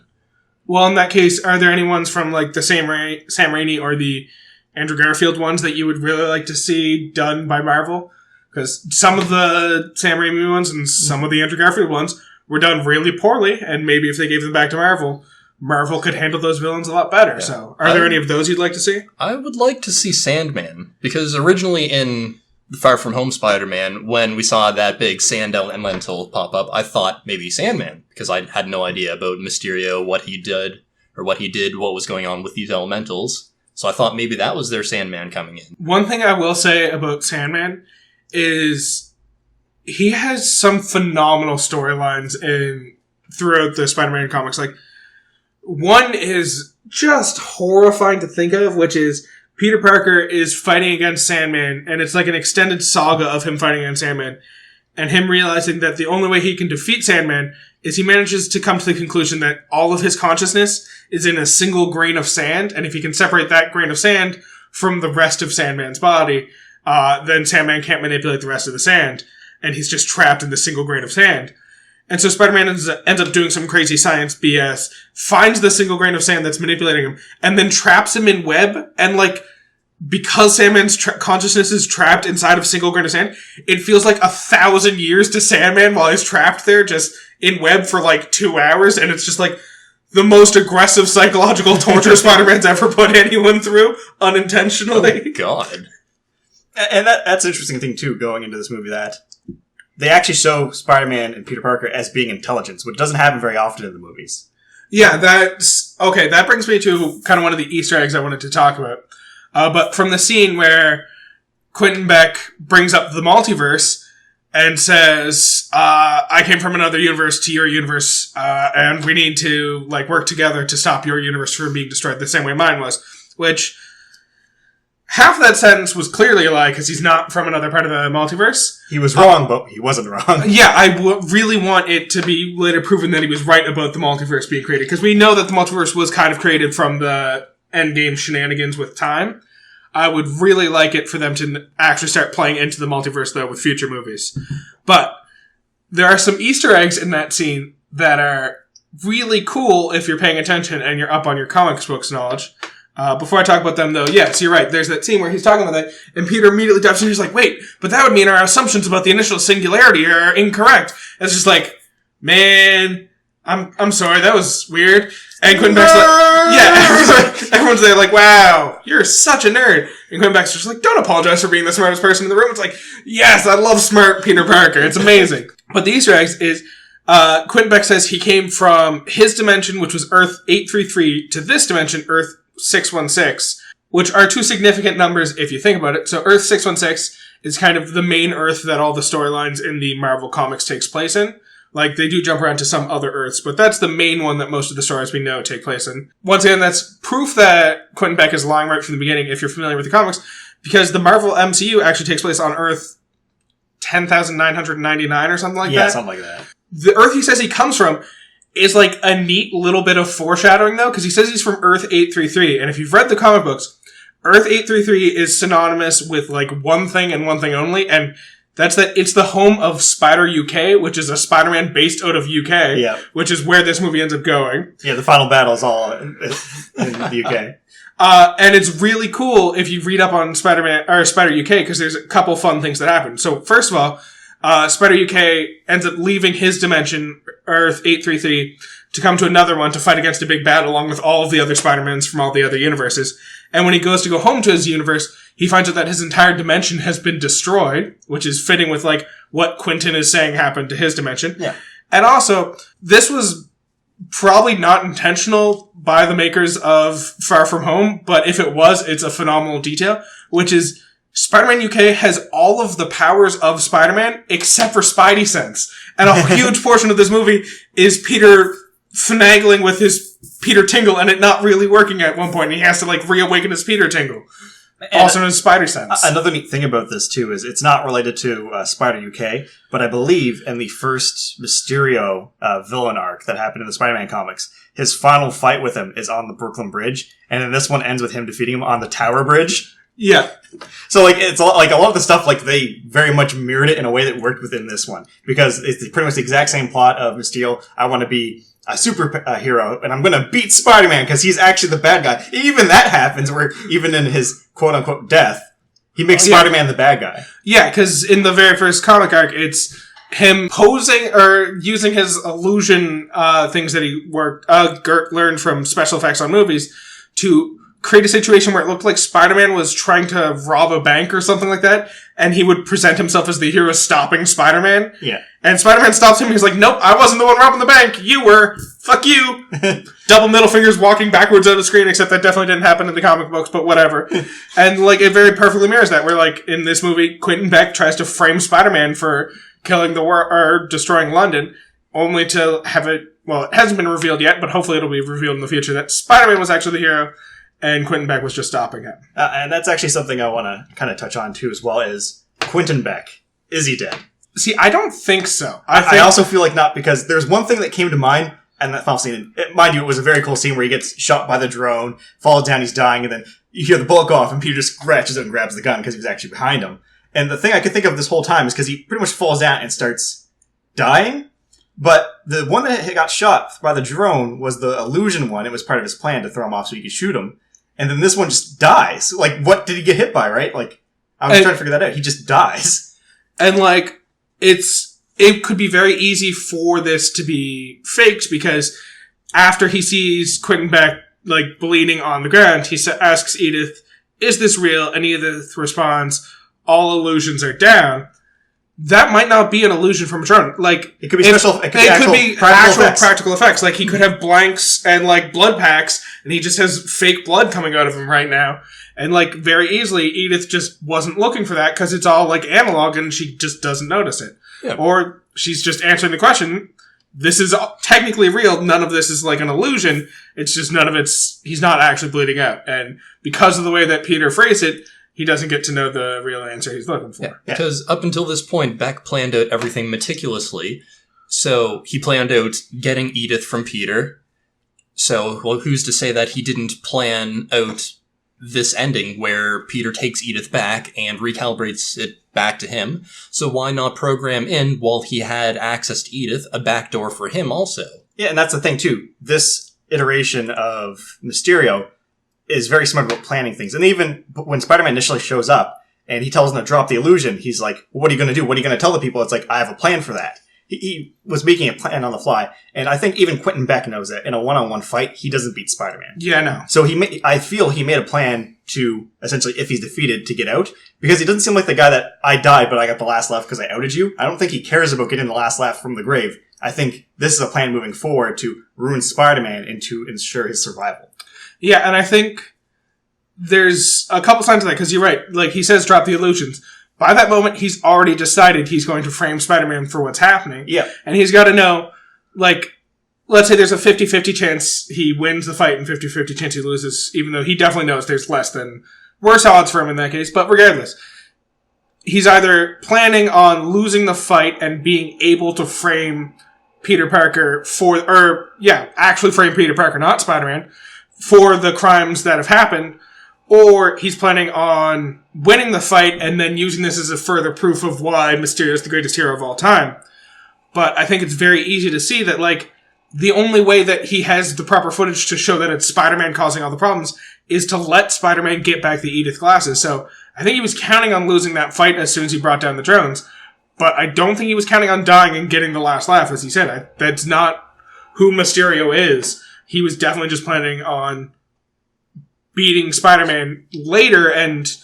Well, in that case, are there any ones from like the Sam Raimi or the Andrew Garfield ones that you would really like to see done by Marvel? Because some of the Sam Raimi ones and some of the Andrew Garfield ones were done really poorly, and maybe if they gave them back to Marvel, Marvel could handle those villains a lot better. Yeah. So, are there any of those you'd like to see? I would like to see Sandman, because originally in Far From Home Spider-Man, when we saw that big sand elemental pop up, I thought maybe Sandman, because I had no idea about Mysterio, what he did, what was going on with these elementals. So I thought maybe that was their Sandman coming in. One thing I will say about Sandman is he has some phenomenal storylines throughout the Spider-Man comics. Like, one is just horrifying to think of, which is Peter Parker is fighting against Sandman, and it's like an extended saga of him fighting against Sandman, and him realizing that the only way he can defeat Sandman is he manages to come to the conclusion that all of his consciousness is in a single grain of sand, and if he can separate that grain of sand from the rest of Sandman's body, then Sandman can't manipulate the rest of the sand, and he's just trapped in the single grain of sand. And so Spider-Man ends up doing some crazy science BS, finds the single grain of sand that's manipulating him, and then traps him in web. And, like, because Sandman's consciousness is trapped inside of single grain of sand, it feels like 1,000 years to Sandman while he's trapped there, just in web for, like, 2 hours. And it's just, like, the most aggressive psychological torture Spider-Man's ever put anyone through, unintentionally. Oh, God. And that's an interesting thing, too, going into this movie, that they actually show Spider-Man and Peter Parker as being intelligent, which doesn't happen very often in the movies. Yeah, okay, that brings me to kind of one of the Easter eggs I wanted to talk about. But from the scene where Quentin Beck brings up the multiverse and says, I came from another universe to your universe, and we need to, like, work together to stop your universe from being destroyed the same way mine was, which half of that sentence was clearly a lie because he's not from another part of the multiverse. He was wrong, but he wasn't wrong. Yeah, I really want it to be later proven that he was right about the multiverse being created, because we know that the multiverse was kind of created from the Endgame shenanigans with time. I would really like it for them to actually start playing into the multiverse, though, with future movies. But there are some Easter eggs in that scene that are really cool if you're paying attention and you're up on your comics books knowledge. Before I talk about them, though, yes, you're right. There's that scene where he's talking about that, and Peter immediately jumps in and he's like, wait, but that would mean our assumptions about the initial singularity are incorrect. And it's just like, man, I'm sorry, that was weird. And Quentin Beck's like, yeah, everyone's there like, wow, you're such a nerd. And Quentin Beck's just like, don't apologize for being the smartest person in the room. It's like, yes, I love smart Peter Parker. It's amazing. But the Easter eggs is, Quentin Beck says he came from his dimension, which was Earth 833, to this dimension, Earth 616, which are two significant numbers if you think about it. So Earth 616 is kind of the main Earth that all the storylines in the Marvel Comics takes place in. Like, they do jump around to some other Earths, but that's the main one that most of the stories we know take place in. Once again, that's proof that Quentin Beck is lying right from the beginning if you're familiar with the comics, because the Marvel MCU actually takes place on Earth 10,999 or something like that. Yeah, something like that. The Earth he says he comes from is like a neat little bit of foreshadowing, though, because he says he's from Earth 833, and if you've read the comic books, Earth 833 is synonymous with, like, one thing and one thing only, and that's that it's the home of Spider UK, which is a Spider-Man based out of UK, yeah, which is where this movie ends up going. Yeah, the final battle is all in the UK. And it's really cool if you read up on Spider-Man, or Spider UK, because there's a couple fun things that happen. So, first of all, Spider UK ends up leaving his dimension, Earth 833, to come to another one to fight against a big battle along with all of the other Spider-Mans from all the other universes. And when he goes to go home to his universe, he finds out that his entire dimension has been destroyed, which is fitting with, like, what Quentin is saying happened to his dimension. Yeah. And also, this was probably not intentional by the makers of Far From Home, but if it was, it's a phenomenal detail, which is Spider-Man UK has all of the powers of Spider-Man except for Spidey sense. And a huge portion of this movie is Peter finagling with his Peter Tingle and it not really working at one point. And he has to, like, reawaken his Peter Tingle. And also in Spider sense. Another neat thing about this, too, is it's not related to Spider UK, but I believe in the first Mysterio villain arc that happened in the Spider-Man comics, his final fight with him is on the Brooklyn Bridge, and then this one ends with him defeating him on the Tower Bridge. Yeah. So, like, it's like a lot of the stuff, like, they very much mirrored it in a way that worked within this one. Because it's pretty much the exact same plot of Mysterio. I want to be a superhero, and I'm going to beat Spider-Man because he's actually the bad guy. Even that happens where, even in his quote-unquote death, he makes Spider-Man the bad guy. Yeah, because in the very first comic arc, it's him posing or using his illusion things that he learned from special effects on movies to create a situation where it looked like Spider-Man was trying to rob a bank or something like that, and he would present himself as the hero stopping Spider-Man. Yeah. And Spider-Man stops him, he's like, nope, I wasn't the one robbing the bank, you were. Fuck you. Double middle fingers walking backwards on the screen, except that definitely didn't happen in the comic books, but whatever. And, like, it very perfectly mirrors that, where, like, in this movie, Quentin Beck tries to frame Spider-Man for killing the world, or destroying London, only to have it, well, it hasn't been revealed yet, but hopefully it'll be revealed in the future, that Spider-Man was actually the hero, and Quentin Beck was just stopping him. And that's actually something I want to kind of touch on, too, as well, is Quentin Beck. Is he dead? See, I don't think so. I also feel like not, because there's one thing that came to mind, and that final scene, mind you, it was a very cool scene where he gets shot by the drone, falls down, he's dying, and then you hear the bullet go off, and Peter just scratches out and grabs the gun because he was actually behind him. And the thing I could think of this whole time is because he pretty much falls down and starts dying, but the one that got shot by the drone was the illusion one. It was part of his plan to throw him off so he could shoot him. And then this one just dies. Like, what did he get hit by, right? Like, I was trying to figure that out. He just dies. And, like, it could be very easy for this to be faked, because after he sees Quentin Beck, like, bleeding on the ground, he asks Edith, is this real? And Edith responds, all illusions are down. That might not be an illusion from a drone. Like, it could be special. It could be actual practical effects. Like, he could have blanks and, like, blood packs, and he just has fake blood coming out of him right now. And, like, very easily, Edith just wasn't looking for that because it's all, like, analog and she just doesn't notice it. Yeah. Or she's just answering the question, this is technically real, none of this is, like, an illusion. It's just he's not actually bleeding out. And because of the way that Peter phrased it, he doesn't get to know the real answer he's looking for. Yeah, because up until this point, Beck planned out everything meticulously. So he planned out getting Edith from Peter. So, well, who's to say that he didn't plan out this ending where Peter takes Edith back and recalibrates it back to him? So why not program in, while he had access to Edith, a backdoor for him also? Yeah, and that's the thing, too. This iteration of Mysterio is very smart about planning things. And even when Spider-Man initially shows up and he tells him to drop the illusion, he's like, well, what are you going to do? What are you going to tell the people? It's like, I have a plan for that. He was making a plan on the fly. And I think even Quentin Beck knows that in a one-on-one fight, he doesn't beat Spider-Man. Yeah, no. So I feel he made a plan to, essentially, if he's defeated, to get out. Because he doesn't seem like the guy that, I died, but I got the last laugh because I outed you. I don't think he cares about getting the last laugh from the grave. I think this is a plan moving forward to ruin Spider-Man and to ensure his survival. Yeah, and I think there's a couple signs of that, because you're right. Like, he says drop the illusions. By that moment, he's already decided he's going to frame Spider-Man for what's happening. Yeah. And he's got to know, like, let's say there's a 50-50 chance he wins the fight and 50-50 chance he loses, even though he definitely knows there's worse odds for him in that case. But regardless, he's either planning on losing the fight and being able to frame Peter Parker actually frame Peter Parker, not Spider-Man, for the crimes that have happened, or he's planning on winning the fight and then using this as a further proof of why Mysterio is the greatest hero of all time. But I think it's very easy to see that, like, the only way that he has the proper footage to show that it's Spider-Man causing all the problems is to let Spider-Man get back the Edith glasses. So I think he was counting on losing that fight as soon as he brought down the drones. But I don't think he was counting on dying and getting the last laugh, as he said. That's not who Mysterio is. He was definitely just planning on beating Spider-Man later, and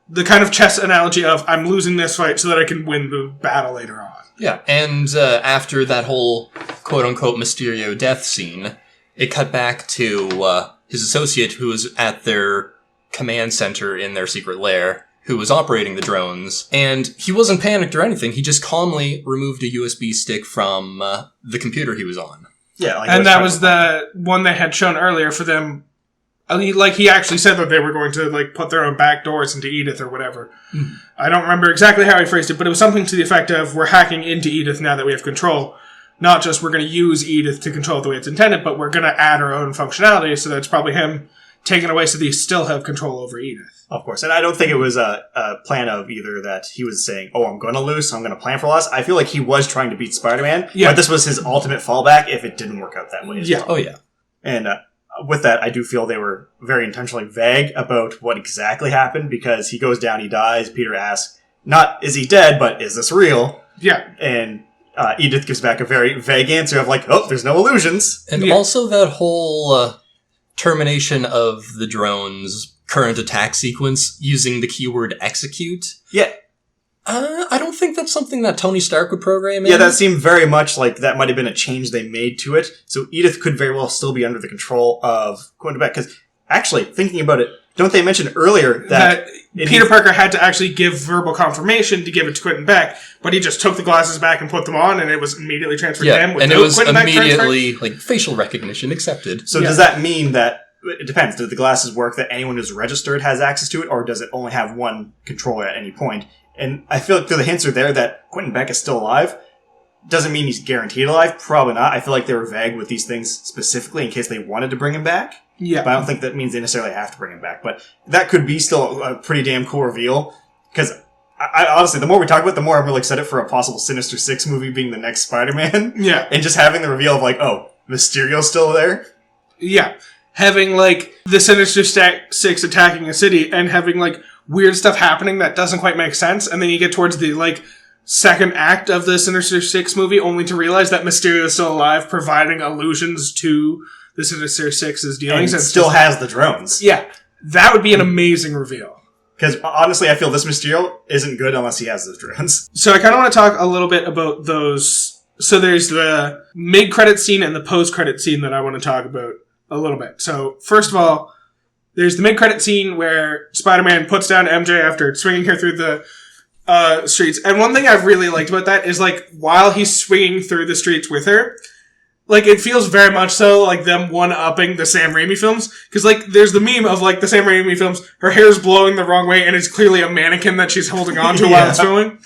the kind of chess analogy of, I'm losing this fight so that I can win the battle later on. Yeah, and after that whole quote-unquote Mysterio death scene, it cut back to his associate who was at their command center in their secret lair, who was operating the drones, and he wasn't panicked or anything. He just calmly removed a USB stick from the computer he was on. Yeah, and that was the one they had shown earlier for them. He actually said that they were going to, like, put their own back doors into Edith or whatever. Mm. I don't remember exactly how he phrased it, but it was something to the effect of, we're hacking into Edith now that we have control. Not just we're going to use Edith to control it the way it's intended, but we're going to add our own functionality, so that's probably him taking away so that you still have control over Edith. Of course. And I don't think it was a plan of either that he was saying, oh, I'm going to lose, so I'm going to plan for loss. I feel like he was trying to beat Spider-Man, but this was his ultimate fallback if it didn't work out that way. Yeah. Well. Oh, yeah. And with that, I do feel they were very intentionally vague about what exactly happened, because he goes down, he dies. Peter asks, not is he dead, but is this real? Yeah. And Edith gives back a very vague answer of like, oh, there's no illusions. And also that whole termination of the drone's current attack sequence using the keyword execute. Yeah. I don't think that's something that Tony Stark would program in. Yeah, that seemed very much like that might have been a change they made to it. So Edith could very well still be under the control of Quentin Beck. Because actually, thinking about it, don't they mention earlier that Peter Parker had to actually give verbal confirmation to give it to Quentin Beck, but he just took the glasses back and put them on, and it was immediately transferred to him. And it was Quentin immediately like facial recognition accepted. So does that mean that it depends? Do the glasses work that anyone who's registered has access to it, or does it only have one controller at any point? And I feel like the hints are there that Quentin Beck is still alive. Doesn't mean he's guaranteed alive. Probably not. I feel like they were vague with these things specifically in case they wanted to bring him back. Yeah. But I don't think that means they necessarily have to bring him back. But that could be still a pretty damn cool reveal. Because I honestly, the more we talk about it, the more I'm really excited for a possible Sinister Six movie being the next Spider-Man. Yeah. And just having the reveal of like, oh, Mysterio's still there. Yeah. Having, like, the Sinister Six attacking a city and having, like, weird stuff happening that doesn't quite make sense. And then you get towards the, like, second act of the Sinister Six movie only to realize that Mysterio is still alive, providing allusions to the Sinister Six's dealings. And still has the drones. Yeah. That would be an amazing reveal. Because honestly, I feel this Mysterio isn't good unless he has those drones. So I kind of want to talk a little bit about those. So there's the mid-credit scene and the post-credit scene that I want to talk about a little bit. So first of all, there's the mid-credit scene where Spider-Man puts down MJ after swinging her through the streets. And one thing I've really liked about that is, like, while he's swinging through the streets with her, like, it feels very much so like them one-upping the Sam Raimi films. Because, like, there's the meme of, like, the Sam Raimi films, her hair's blowing the wrong way and it's clearly a mannequin that she's holding on to while it's filming.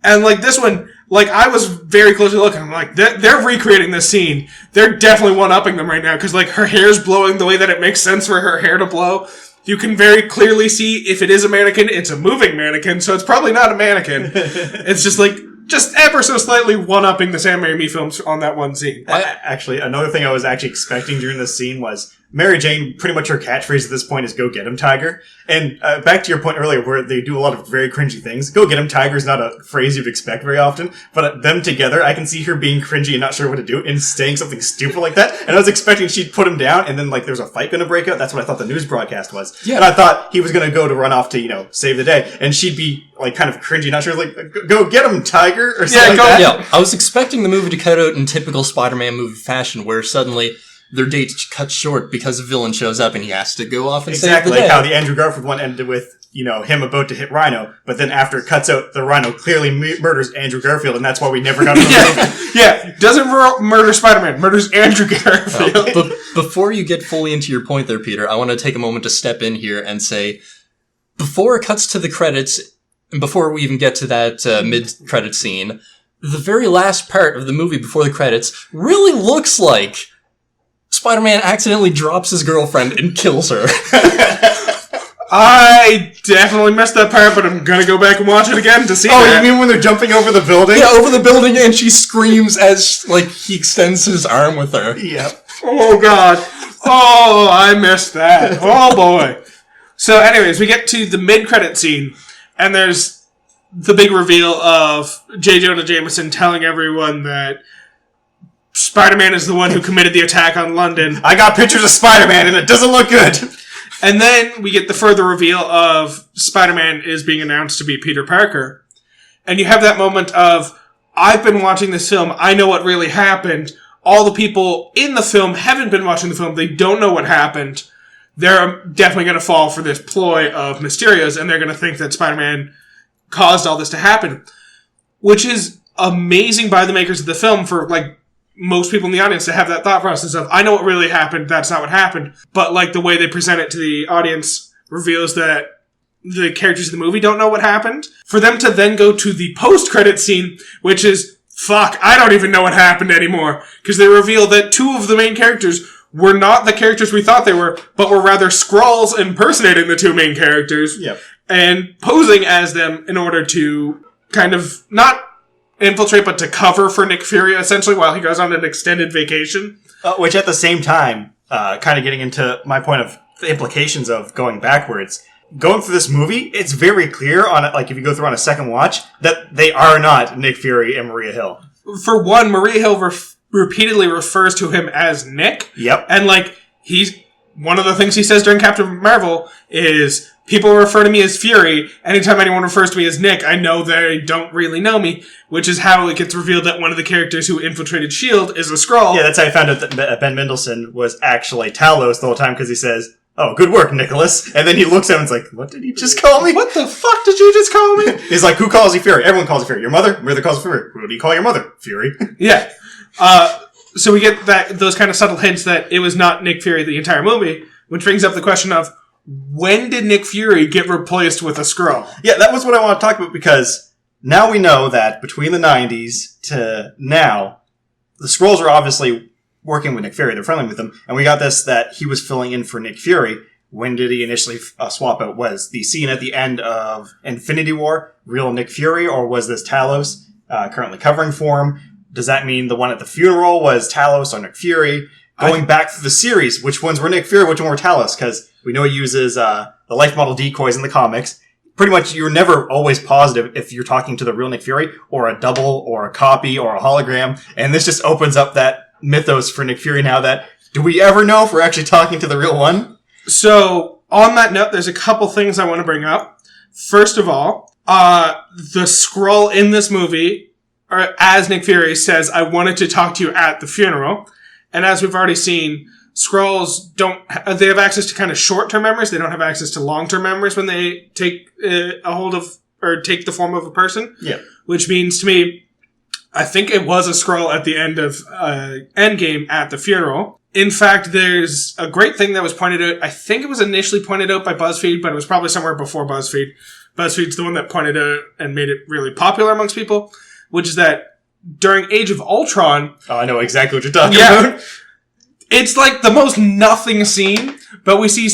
And, like, this one, like, I was very closely looking. I'm like, they're recreating this scene. They're definitely one-upping them right now. Because, like, her hair's blowing the way that it makes sense for her hair to blow. You can very clearly see if it is a mannequin, it's a moving mannequin. So it's probably not a mannequin. It's just, like, just ever so slightly one-upping the Sam Raimi films on that one scene. Actually, another thing I was actually expecting during this scene was Mary Jane, pretty much her catchphrase at this point is "Go get him, Tiger." And back to your point earlier, where they do a lot of very cringy things. "Go get him, Tiger" is not a phrase you'd expect very often, but them together, I can see her being cringy and not sure what to do and saying something stupid like that. And I was expecting she'd put him down, and then like there's a fight going to break out. That's what I thought the news broadcast was. Yeah. And I thought he was going to go to run off to save the day, and she'd be like kind of cringy, not sure, like "Go get him, Tiger" or something like that. Yeah, I was expecting the movie to cut out in typical Spider-Man movie fashion, where suddenly their date cuts short because a villain shows up and he has to go off and save the day. Like how the Andrew Garfield one ended with, him about to hit Rhino, but then after it cuts out, the Rhino clearly murders Andrew Garfield, and that's why we never got to the movie. Yeah, doesn't murder Spider-Man, murders Andrew Garfield. But before you get fully into your point there, Peter, I want to take a moment to step in here and say, before it cuts to the credits, and before we even get to that mid-credit scene, the very last part of the movie before the credits really looks like Spider-Man accidentally drops his girlfriend and kills her. I definitely missed that part, but I'm gonna go back and watch it again to see that. You mean when they're jumping over the building? Yeah, over the building, and she screams as, he extends his arm with her. Yeah. Oh, God. Oh, I missed that. Oh, boy. So, anyways, we get to the mid-credit scene, and there's the big reveal of J. Jonah Jameson telling everyone that Spider-Man is the one who committed the attack on London. I got pictures of Spider-Man, and it doesn't look good. And then we get the further reveal of Spider-Man is being announced to be Peter Parker. And you have that moment of, I've been watching this film, I know what really happened. All the people in the film haven't been watching the film, they don't know what happened. They're definitely going to fall for this ploy of Mysterio's, and they're going to think that Spider-Man caused all this to happen. Which is amazing by the makers of the film for, most people in the audience to have that thought process of, I know what really happened, that's not what happened. But, the way they present it to the audience reveals that the characters in the movie don't know what happened. For them to then go to the post-credit scene, which is, fuck, I don't even know what happened anymore. Because they reveal that two of the main characters were not the characters we thought they were, but were rather Skrulls impersonating the two main characters. Yep. And posing as them in order to kind of not infiltrate, but to cover for Nick Fury, essentially, while he goes on an extended vacation. Which at the same time, kind of getting into my point of the implications of going backwards, going through this movie, it's very clear on it, if you go through on a second watch, that they are not Nick Fury and Maria Hill. For one, Maria Hill repeatedly refers to him as Nick. Yep. And, he's one of the things he says during Captain Marvel is, people refer to me as Fury. Anytime anyone refers to me as Nick, I know they don't really know me, which is how it gets revealed that one of the characters who infiltrated S.H.I.E.L.D. is a Skrull. Yeah, that's how I found out that Ben Mendelsohn was actually Talos the whole time, because he says, "Oh, good work, Nicholas." And then he looks at him and is like, "What did he just call me? What the fuck did you just call me?" He's like, "Who calls you Fury?" Everyone calls you Fury. Your mother? Your mother calls you Fury. Who do you call your mother? Fury. Yeah. So we get those kind of subtle hints that it was not Nick Fury the entire movie, which brings up the question of, when did Nick Fury get replaced with a Skrull? Yeah, that was what I want to talk about, because now we know that between the 90s to now, the Skrulls are obviously working with Nick Fury. They're friendly with him. And we got this, that he was filling in for Nick Fury. When did he initially swap out? Was the scene at the end of Infinity War real Nick Fury, or was this Talos currently covering for him? Does that mean the one at the funeral was Talos or Nick Fury? Going back through the series, which ones were Nick Fury, which one were Talos? Because we know he uses the life model decoys in the comics. Pretty much, you're never always positive if you're talking to the real Nick Fury, or a double, or a copy, or a hologram. And this just opens up that mythos for Nick Fury now, that, do we ever know if we're actually talking to the real one? So, on that note, there's a couple things I want to bring up. First of all, the Skrull in this movie, or as Nick Fury says, "I wanted to talk to you at the funeral." And as we've already seen, Skrulls they have access to kind of short-term memories. They don't have access to long-term memories when they take a hold of, or take the form of a person. Yeah. Which means to me, I think it was a Skrull at the end of Endgame at the funeral. In fact, there's a great thing that was pointed out. I think it was initially pointed out by BuzzFeed, but it was probably somewhere before BuzzFeed. BuzzFeed's the one that pointed out and made it really popular amongst people, which is that during Age of Ultron... Oh, I know exactly what you're talking about. It's like the most nothing scene, but we see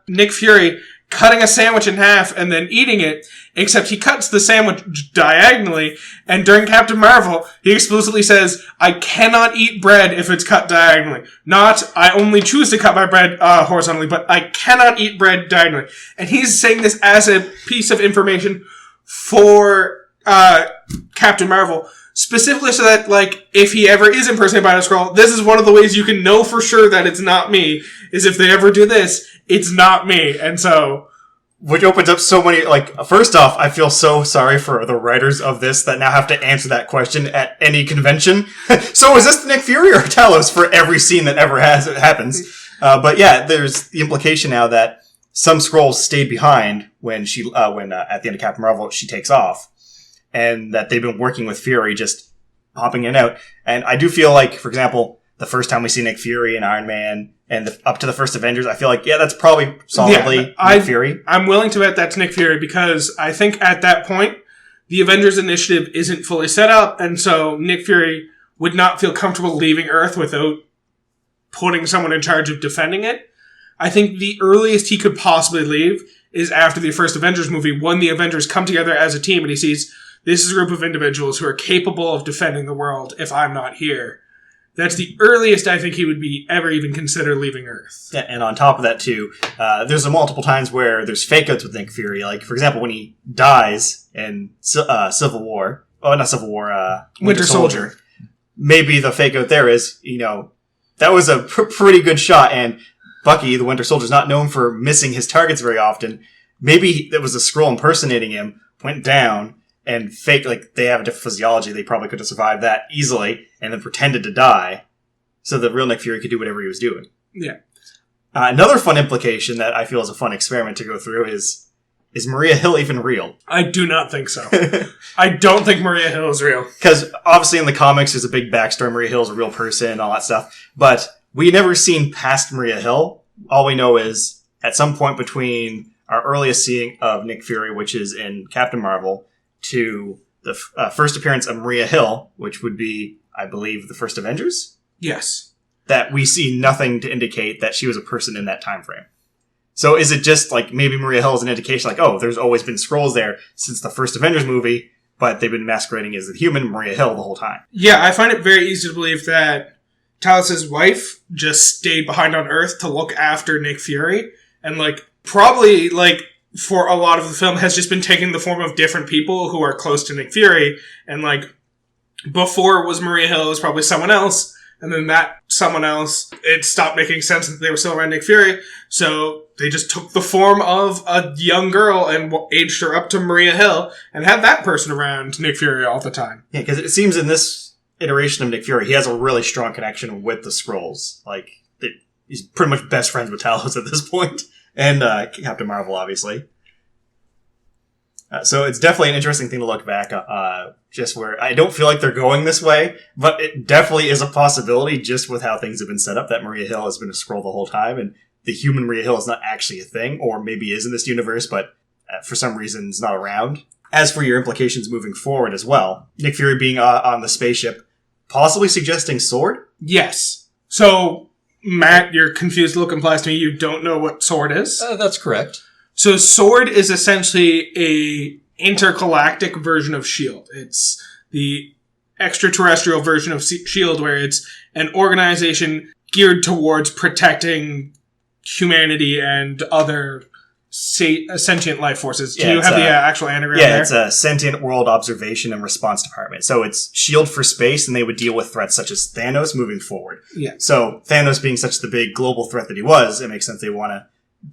Nick Fury cutting a sandwich in half and then eating it, except he cuts the sandwich diagonally, and during Captain Marvel, he explicitly says, "I cannot eat bread if it's cut diagonally. Not, I only choose to cut my bread horizontally, but I cannot eat bread diagonally." And he's saying this as a piece of information for Captain Marvel, specifically so that, like, if he ever is impersonated by a Skrull, this is one of the ways you can know for sure that it's not me, is if they ever do this, it's not me. And so... Which opens up so many, like, first off, I feel so sorry for the writers of this that now have to answer that question at any convention. So is this Nick Fury or Talos for every scene that ever happens? But yeah, there's the implication now that some Skrulls stayed behind when at the end of Captain Marvel, she takes off. And that they've been working with Fury, just popping in and out. And I do feel like, for example, the first time we see Nick Fury and Iron Man, and up to the first Avengers, I feel like, yeah, that's probably solidly Nick Fury. I'm willing to bet that's Nick Fury, because I think at that point, the Avengers Initiative isn't fully set up, and so Nick Fury would not feel comfortable leaving Earth without putting someone in charge of defending it. I think the earliest he could possibly leave is after the first Avengers movie, when the Avengers come together as a team and he sees, this is a group of individuals who are capable of defending the world if I'm not here. That's the earliest I think he would be ever even consider leaving Earth. Yeah, and on top of that, too, there's multiple times where there's fake-outs with Nick Fury. Like, for example, when he dies in Civil War... Oh, not Civil War, Winter Soldier. Maybe the fake-out there is, that was a pretty good shot, and Bucky, the Winter Soldier, is not known for missing his targets very often. Maybe there was a Skrull impersonating him, went down... and fake, like, they have a different physiology. They probably could have survived that easily and then pretended to die so that real Nick Fury could do whatever he was doing. Yeah. Another fun implication that I feel is a fun experiment to go through is Maria Hill even real? I do not think so. I don't think Maria Hill is real. Because obviously in the comics there's a big backstory. Maria Hill is a real person and all that stuff. But we never seen past Maria Hill. All we know is at some point between our earliest seeing of Nick Fury, which is in Captain Marvel, to the first appearance of Maria Hill, which would be, I believe, the first Avengers? Yes. That we see nothing to indicate that she was a person in that time frame. So is it just like maybe Maria Hill is an indication like, oh, there's always been Skrulls there since the first Avengers movie, but they've been masquerading as the human Maria Hill the whole time? Yeah, I find it very easy to believe that Talos' wife just stayed behind on Earth to look after Nick Fury, and probably for a lot of the film has just been taking the form of different people who are close to Nick Fury. And before it was Maria Hill, it was probably someone else. and then that someone else, it stopped making sense that they were still around Nick Fury, so they just took the form of a young girl and aged her up to Maria Hill and had that person around Nick Fury all the time. Yeah, because it seems in this iteration of Nick Fury, he has a really strong connection with the Skrulls. Like, he's pretty much best friends with Talos at this point. And Captain Marvel, obviously. So it's definitely an interesting thing to look back just where I don't feel like they're going this way, but it definitely is a possibility just with how things have been set up that Maria Hill has been a Skrull the whole time, and the human Maria Hill is not actually a thing, or maybe is in this universe, but for some reason is not around. As for your implications moving forward as well, Nick Fury being on the spaceship, possibly suggesting Sword? Yes. So, Matt, your confused look implies to me you don't know what Sword is. That's correct. So Sword is essentially a intergalactic version of S.H.I.E.L.D. It's the extraterrestrial version of S.H.I.E.L.D. where it's an organization geared towards protecting humanity and other sentient life forces. Do you have the actual anagram there? Yeah, it's a Sentient World Observation and Response Department. So it's S.H.I.E.L.D. for space, and they would deal with threats such as Thanos moving forward. Yeah. So Thanos being such the big global threat that he was, it makes sense they want to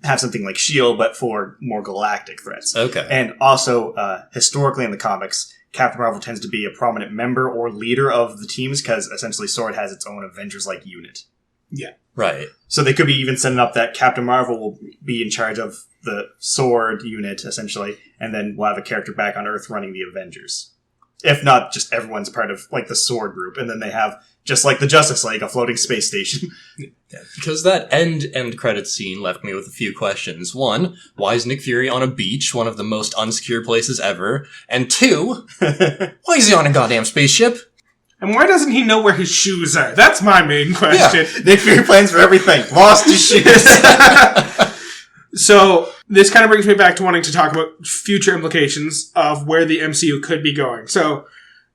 have something like S.H.I.E.L.D., but for more galactic threats. Okay. And also, historically in the comics, Captain Marvel tends to be a prominent member or leader of the teams because essentially S.W.O.R.D. has its own Avengers-like unit. Yeah. Right. So they could be even setting up that Captain Marvel will be in charge of the S.W.O.R.D. unit, essentially, and then we'll have a character back on Earth running the Avengers. If not, just everyone's part of, like, the S.W.O.R.D. group, and then they have, just like the Justice League, a floating space station. Yeah, because that end credits scene left me with a few questions. One, why is Nick Fury on a beach, one of the most unsecure places ever? And two, why is he on a goddamn spaceship? And why doesn't he know where his shoes are? That's my main question. Yeah. Nick Fury plans for everything. Lost his shoes. So, this kind of brings me back to wanting to talk about future implications of where the MCU could be going. So,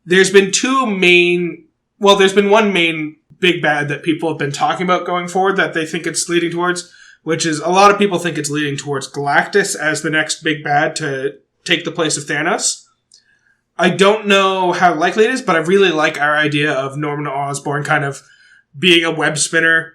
there's been there's been one main big bad that people have been talking about going forward that they think it's leading towards, which is a lot of people think it's leading towards Galactus as the next big bad to take the place of Thanos. I don't know how likely it is, but I really like our idea of Norman Osborn kind of being a web spinner,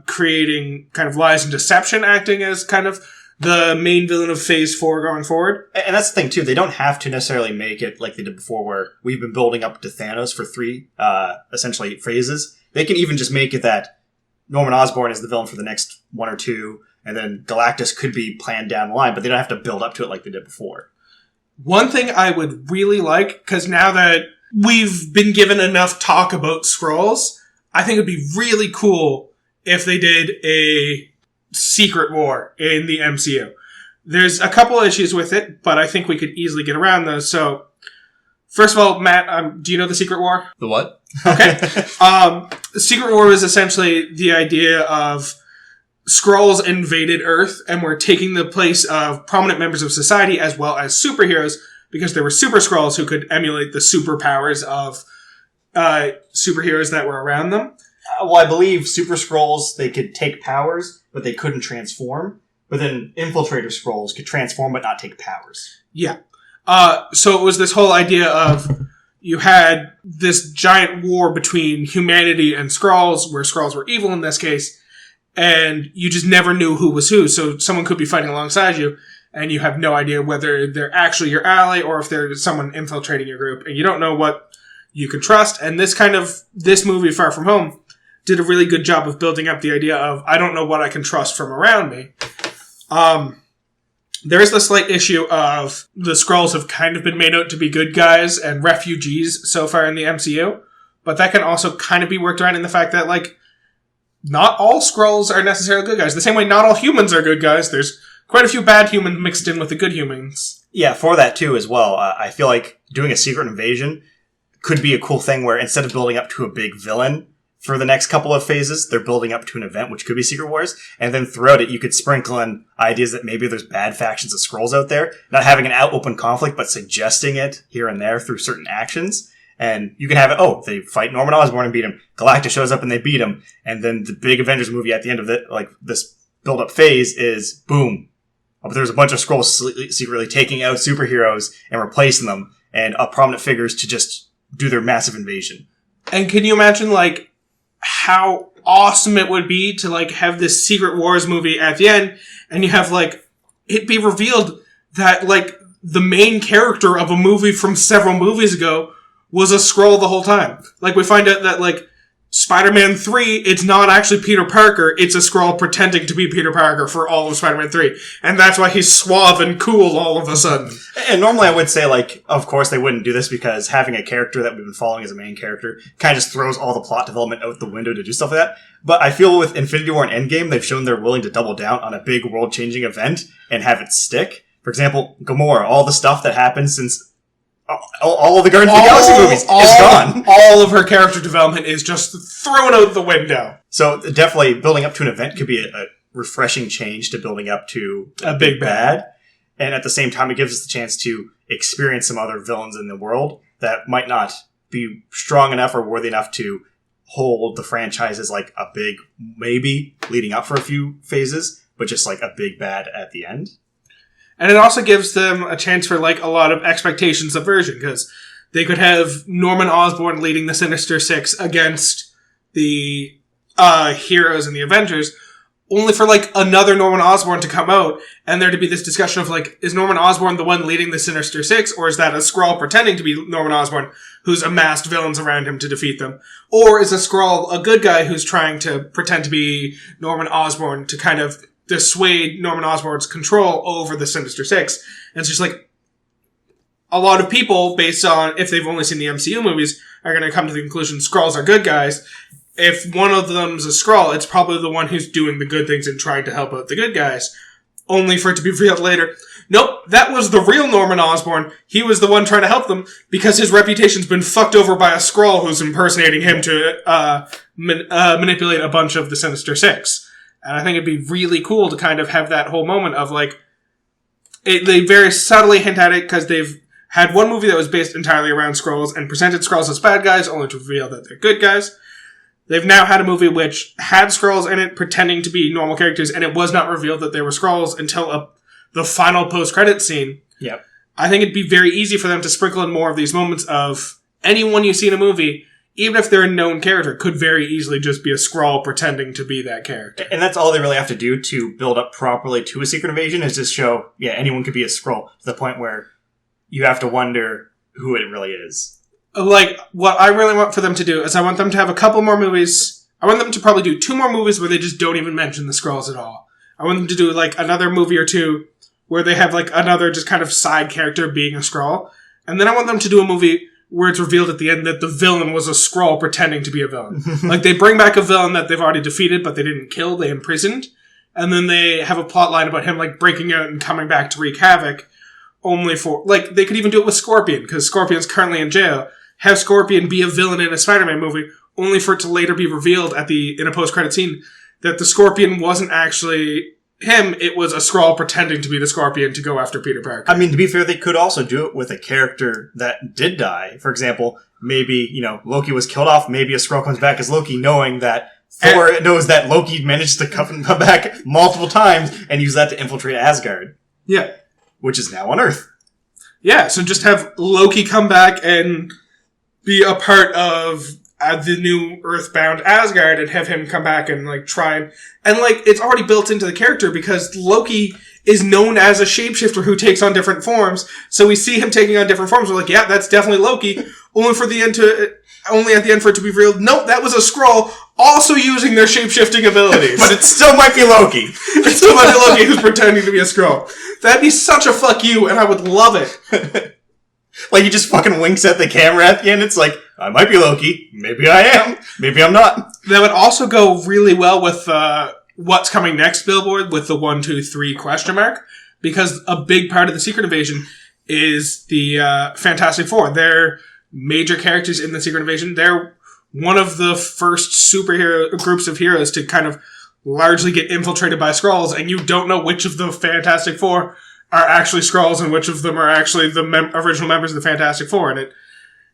creating kind of lies and deception, acting as kind of the main villain of Phase 4 going forward. And that's the thing, too. They don't have to necessarily make it like they did before, where we've been building up to Thanos for 3, essentially, phases. They can even just make it that Norman Osborn is the villain for the next 1 or 2, and then Galactus could be planned down the line, but they don't have to build up to it like they did before. One thing I would really like, because now that we've been given enough talk about Skrulls, I think it'd be really cool if they did a Secret War in the MCU. There's a couple issues with it, but I think we could easily get around those. So, first of all, Matt, do you know the Secret War? The what? Okay. Secret War is essentially the idea of Skrulls invaded Earth and were taking the place of prominent members of society as well as superheroes because there were super Skrulls who could emulate the superpowers of superheroes that were around them. Well, I believe Super Skrulls, they could take powers, but they couldn't transform. But then Infiltrator Skrulls could transform but not take powers. Yeah. So it was this whole idea of you had this giant war between humanity and Skrulls, where Skrulls were evil in this case, and you just never knew who was who. So someone could be fighting alongside you, and you have no idea whether they're actually your ally or if they're someone infiltrating your group, and you don't know what you can trust. And this movie, Far From Home, did a really good job of building up the idea of, I don't know what I can trust from around me. There is the slight issue of the Skrulls have kind of been made out to be good guys and refugees so far in the MCU, but that can also kind of be worked around in the fact that, like, not all Skrulls are necessarily good guys. The same way not all humans are good guys. There's quite a few bad humans mixed in with the good humans. Yeah, for that too as well. I feel like doing a secret invasion could be a cool thing where instead of building up to a big villain for the next couple of phases, they're building up to an event, which could be Secret Wars. And then throughout it, you could sprinkle in ideas that maybe there's bad factions of Skrulls out there, not having an open conflict, but suggesting it here and there through certain actions. And you can have it, they fight Norman Osborn and beat him. Galactus shows up and they beat him. And then the big Avengers movie at the end of it, like this build-up phase is, boom. But there's a bunch of Skrulls secretly taking out superheroes and replacing them, and prominent figures to just do their massive invasion. And can you imagine, like, how awesome it would be to, like, have this Secret Wars movie at the end, and you have, like, it be revealed that, like, the main character of a movie from several movies ago was a Skrull the whole time. Like, we find out that, like, Spider-Man 3, it's not actually Peter Parker, it's a Skrull pretending to be Peter Parker for all of Spider-Man 3. And that's why he's suave and cool all of a sudden. And normally I would say, like, of course they wouldn't do this because having a character that we've been following as a main character kind of just throws all the plot development out the window to do stuff like that. But I feel with Infinity War and Endgame, they've shown they're willing to double down on a big world-changing event and have it stick. For example, Gamora, all the stuff that happened since all of the Guardians of the Galaxy movies is gone. All of her character development is just thrown out the window. So definitely building up to an event could be a refreshing change to building up to a big bad. And at the same time, it gives us the chance to experience some other villains in the world that might not be strong enough or worthy enough to hold the franchise as like a big maybe leading up for a few phases, but just like a big bad at the end. And it also gives them a chance for, like, a lot of expectation subversion, because they could have Norman Osborn leading the Sinister Six against the heroes and the Avengers, only for, like, another Norman Osborn to come out, and there to be this discussion of, like, is Norman Osborn the one leading the Sinister Six, or is that a Skrull pretending to be Norman Osborn who's amassed villains around him to defeat them? Or is a Skrull a good guy who's trying to pretend to be Norman Osborn to kind of dissuade Norman Osborn's control over the Sinister Six? And it's just like, a lot of people, based on, if they've only seen the MCU movies, are going to come to the conclusion Skrulls are good guys. If one of them's a Skrull, it's probably the one who's doing the good things and trying to help out the good guys. Only for it to be revealed later, nope, that was the real Norman Osborn. He was the one trying to help them because his reputation's been fucked over by a Skrull who's impersonating him to manipulate a bunch of the Sinister Six. And I think it'd be really cool to kind of have that whole moment of, like, they very subtly hint at it because they've had one movie that was based entirely around Skrulls and presented Skrulls as bad guys only to reveal that they're good guys. They've now had a movie which had Skrulls in it pretending to be normal characters, and it was not revealed that they were Skrulls until the final post-credit scene. Yep. I think it'd be very easy for them to sprinkle in more of these moments of anyone you see in a movie, even if they're a known character, could very easily just be a Skrull pretending to be that character. And that's all they really have to do to build up properly to a Secret Invasion is just show, yeah, anyone could be a Skrull to the point where you have to wonder who it really is. Like, what I really want for them to do is I want them to have a couple more movies. I want them to probably do 2 more movies where they just don't even mention the Skrulls at all. I want them to do, like, another movie or 2 where they have, like, another just kind of side character being a Skrull. And then I want them to do a movie where it's revealed at the end that the villain was a Skrull pretending to be a villain. Like, they bring back a villain that they've already defeated, but they didn't kill, they imprisoned. And then they have a plot line about him, like, breaking out and coming back to wreak havoc. Only for, like, they could even do it with Scorpion, because Scorpion's currently in jail. Have Scorpion be a villain in a Spider-Man movie, only for it to later be revealed in a post-credit scene that the Scorpion wasn't actually him, it was a Skrull pretending to be the Scorpion to go after Peter Parker. I mean, to be fair, they could also do it with a character that did die. For example, maybe, Loki was killed off, maybe a Skrull comes back as Loki, knowing that Thor knows that Loki managed to come back multiple times and use that to infiltrate Asgard. Yeah. Which is now on Earth. Yeah, so just have Loki come back and be a part of the new Earthbound Asgard and have him come back and, like, try and, like, it's already built into the character because Loki is known as a shapeshifter who takes on different forms. So we see him taking on different forms. We're like, yeah, that's definitely Loki. Only at the end for it to be revealed, nope, that was a Skrull also using their shapeshifting abilities. But it still might be Loki. It still might be Loki who's pretending to be a Skrull. That'd be such a fuck you, and I would love it. Like, he just fucking winks at the camera at the end. It's like, I might be Loki. Maybe I am. Maybe I'm not. That would also go really well with what's coming next billboard with the 1, 2, 3 question mark. Because a big part of the Secret Invasion is the Fantastic Four. They're major characters in the Secret Invasion. They're one of the first superhero groups of heroes to kind of largely get infiltrated by Skrulls, and you don't know which of the Fantastic Four are actually Skrulls and which of them are actually the original members of the Fantastic Four. And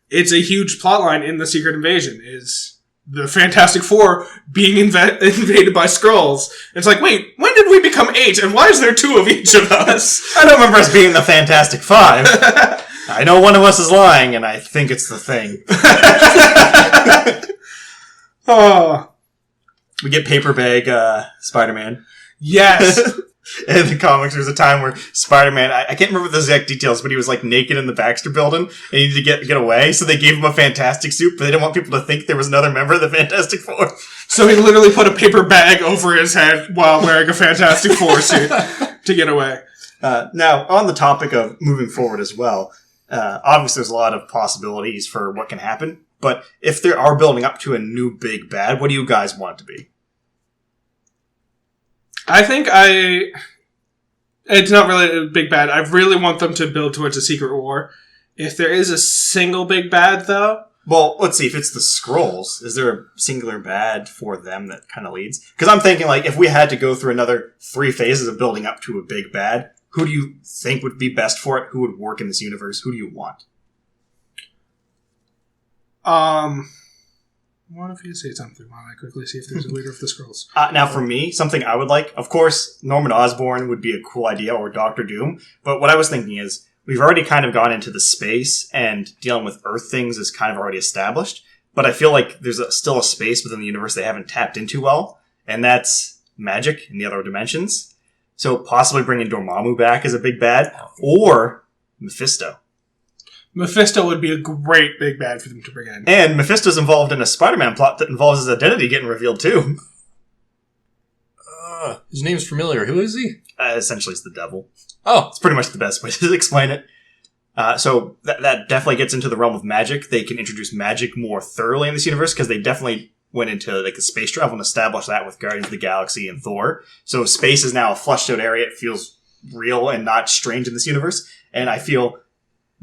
it's a huge plotline in the Secret Invasion, is the Fantastic Four being invaded by Skrulls. It's like, wait, when did we become 8, and why is there 2 of each of us? I don't remember us being the Fantastic 5. I know one of us is lying, and I think it's the Thing. Oh, We get paper bag Spider-Man. yes. In the comics, there's a time where Spider-Man, I can't remember the exact details, but he was like naked in the Baxter building and he needed to get away, so they gave him a Fantastic suit, but they didn't want people to think there was another member of the Fantastic Four. So he literally put a paper bag over his head while wearing a Fantastic Four suit to get away. Now, on the topic of moving forward as well, obviously there's a lot of possibilities for what can happen, but if they are building up to a new big bad, what do you guys want it to be? I think it's not really a big bad. I really want them to build towards a secret war. If there is a single big bad, though... Well, let's see. If it's the Skrulls, is there a singular bad for them that kind of leads? Because I'm thinking, like, if we had to go through another 3 phases of building up to a big bad, who do you think would be best for it? Who would work in this universe? Who do you want? What if you say something while I quickly see if there's a leader of the Skrulls? Now, for me, something I would like, of course, Norman Osborn would be a cool idea, or Doctor Doom. But what I was thinking is, we've already kind of gone into the space, and dealing with Earth things is kind of already established. But I feel like there's still a space within the universe they haven't tapped into well, and that's magic in the other dimensions. So possibly bringing Dormammu back as a big bad, or Mephisto. Mephisto would be a great big bad for them to bring in. And Mephisto's involved in a Spider-Man plot that involves his identity getting revealed too. His name's familiar. Who is he? Essentially, it's the devil. Oh. It's pretty much the best way to explain it. So that definitely gets into the realm of magic. They can introduce magic more thoroughly in this universe because they definitely went into like the space travel and established that with Guardians of the Galaxy and Thor. So space is now a fleshed out area. It feels real and not strange in this universe. And I feel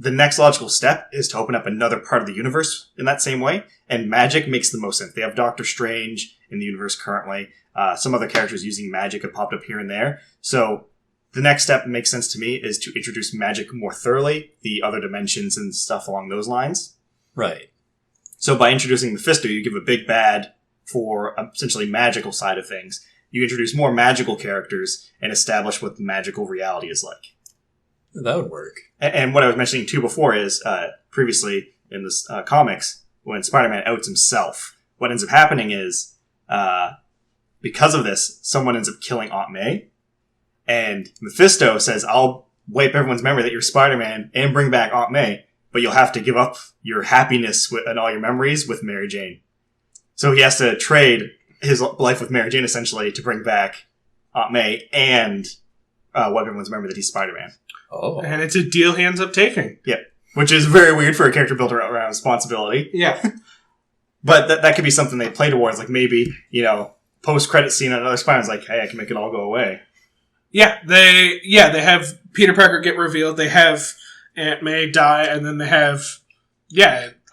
the next logical step is to open up another part of the universe in that same way. And magic makes the most sense. They have Doctor Strange in the universe currently. Some other characters using magic have popped up here and there. So the next step that makes sense to me is to introduce magic more thoroughly, the other dimensions and stuff along those lines. Right. So by introducing Mephisto, you give a big bad for essentially magical side of things. You introduce more magical characters and establish what the magical reality is like. That would work. And what I was mentioning too before is, previously in this comics, when Spider-Man outs himself, what ends up happening is, because of this, someone ends up killing Aunt May. And Mephisto says, I'll wipe everyone's memory that you're Spider-Man and bring back Aunt May, but you'll have to give up your happiness and all your memories with Mary Jane. So he has to trade his life with Mary Jane, essentially, to bring back Aunt May and wipe everyone's memory that he's Spider-Man. Oh. And it's a deal he ends up taking. Yeah. Which is very weird for a character built around responsibility. Yeah. But that could be something they play towards. Like maybe, post-credit scene on another Spider-Man's like, hey, I can make it all go away. Yeah, they have Peter Parker get revealed, they have Aunt May die, and then they have,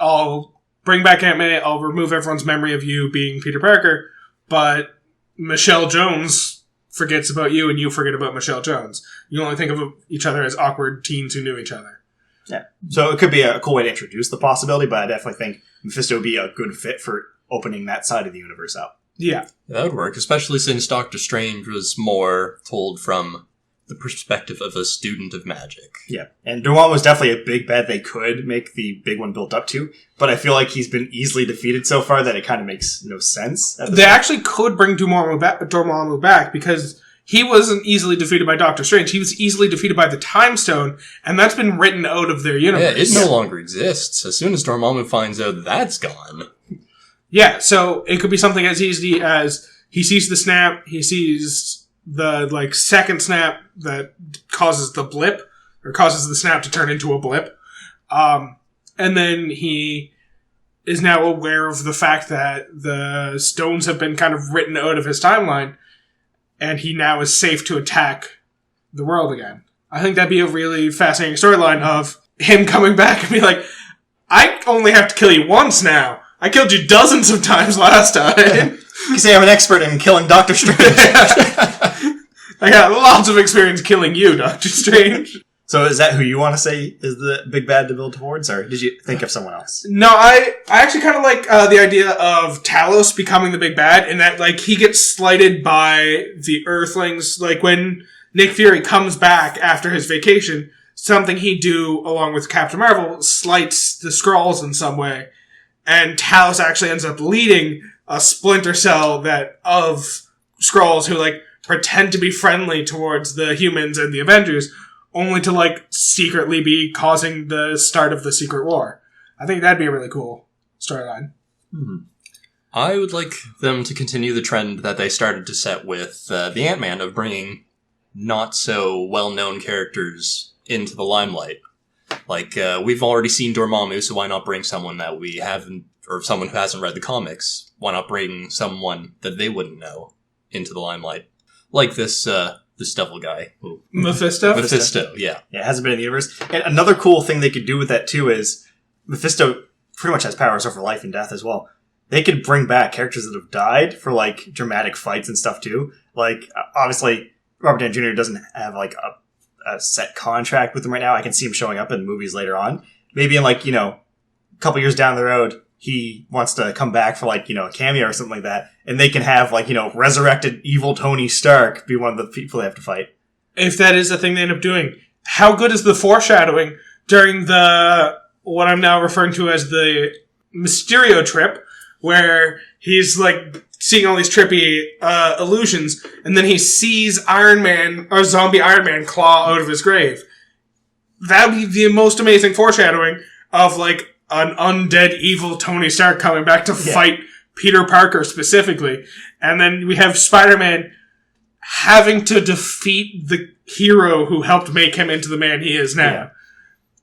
I'll bring back Aunt May, I'll remove everyone's memory of you being Peter Parker, but Michelle Jones forgets about you and you forget about Michelle Jones. You only think of each other as awkward teens who knew each other. Yeah. So it could be a cool way to introduce the possibility, but I definitely think Mephisto would be a good fit for opening that side of the universe up. Yeah. That would work, especially since Doctor Strange was more told from the perspective of a student of magic. Yeah. And Dormammu was definitely a big bad they could make the big one built up to, but I feel like he's been easily defeated so far that it kind of makes no sense. They actually could bring Dormammu back because he wasn't easily defeated by Doctor Strange. He was easily defeated by the Time Stone, and that's been written out of their universe. Yeah, it no longer exists. As soon as Dormammu finds out that's gone. Yeah, so it could be something as easy as he sees the snap, he sees the, second snap that causes the blip, or causes the snap to turn into a blip. And then he is now aware of the fact that the stones have been kind of written out of his timeline, and he now is safe to attack the world again. I think that'd be a really fascinating storyline of him coming back and be like, I only have to kill you once now. I killed you dozens of times last time. You say I'm an expert in killing Doctor Strange. I got lots of experience killing you, Doctor Strange. So is that who you want to say is the big bad to build towards, or did you think of someone else? No, I actually kind of like the idea of Talos becoming the big bad, and that he gets slighted by the Earthlings. Like when Nick Fury comes back after his vacation, something he'd do along with Captain Marvel slights the Skrulls in some way. And Talos actually ends up leading a splinter cell of Skrulls who, like, pretend to be friendly towards the humans and the Avengers, only to, like, secretly be causing the start of the Secret War. I think that'd be a really cool storyline. Mm-hmm. I would like them to continue the trend that they started to set with the Ant-Man of bringing not so well-known characters into the limelight. Like, we've already seen Dormammu, so why not bring someone that we haven't, or someone who hasn't read the comics? Why not bring someone that they wouldn't know into the limelight? Like this devil guy. Ooh. Mephisto, yeah. Yeah, it hasn't been in the universe. And another cool thing they could do with that, too, is Mephisto pretty much has powers over life and death as well. They could bring back characters that have died for, like, dramatic fights and stuff, too. Like, obviously, Robert Downey Jr. doesn't have, like, a set contract with him right now. I can see him showing up in movies later on. Maybe in, like, a couple years down the road, he wants to come back for, like, a cameo or something like that. And they can have, like, resurrected evil Tony Stark be one of the people they have to fight. If that is the thing they end up doing. How good is the foreshadowing during what I'm now referring to as the Mysterio trip, where he's, like, seeing all these trippy illusions, and then he sees zombie Iron Man claw out of his grave. That would be the most amazing foreshadowing of, like, an undead evil Tony Stark coming back to fight Peter Parker specifically. And then we have Spider-Man having to defeat the hero who helped make him into the man he is now.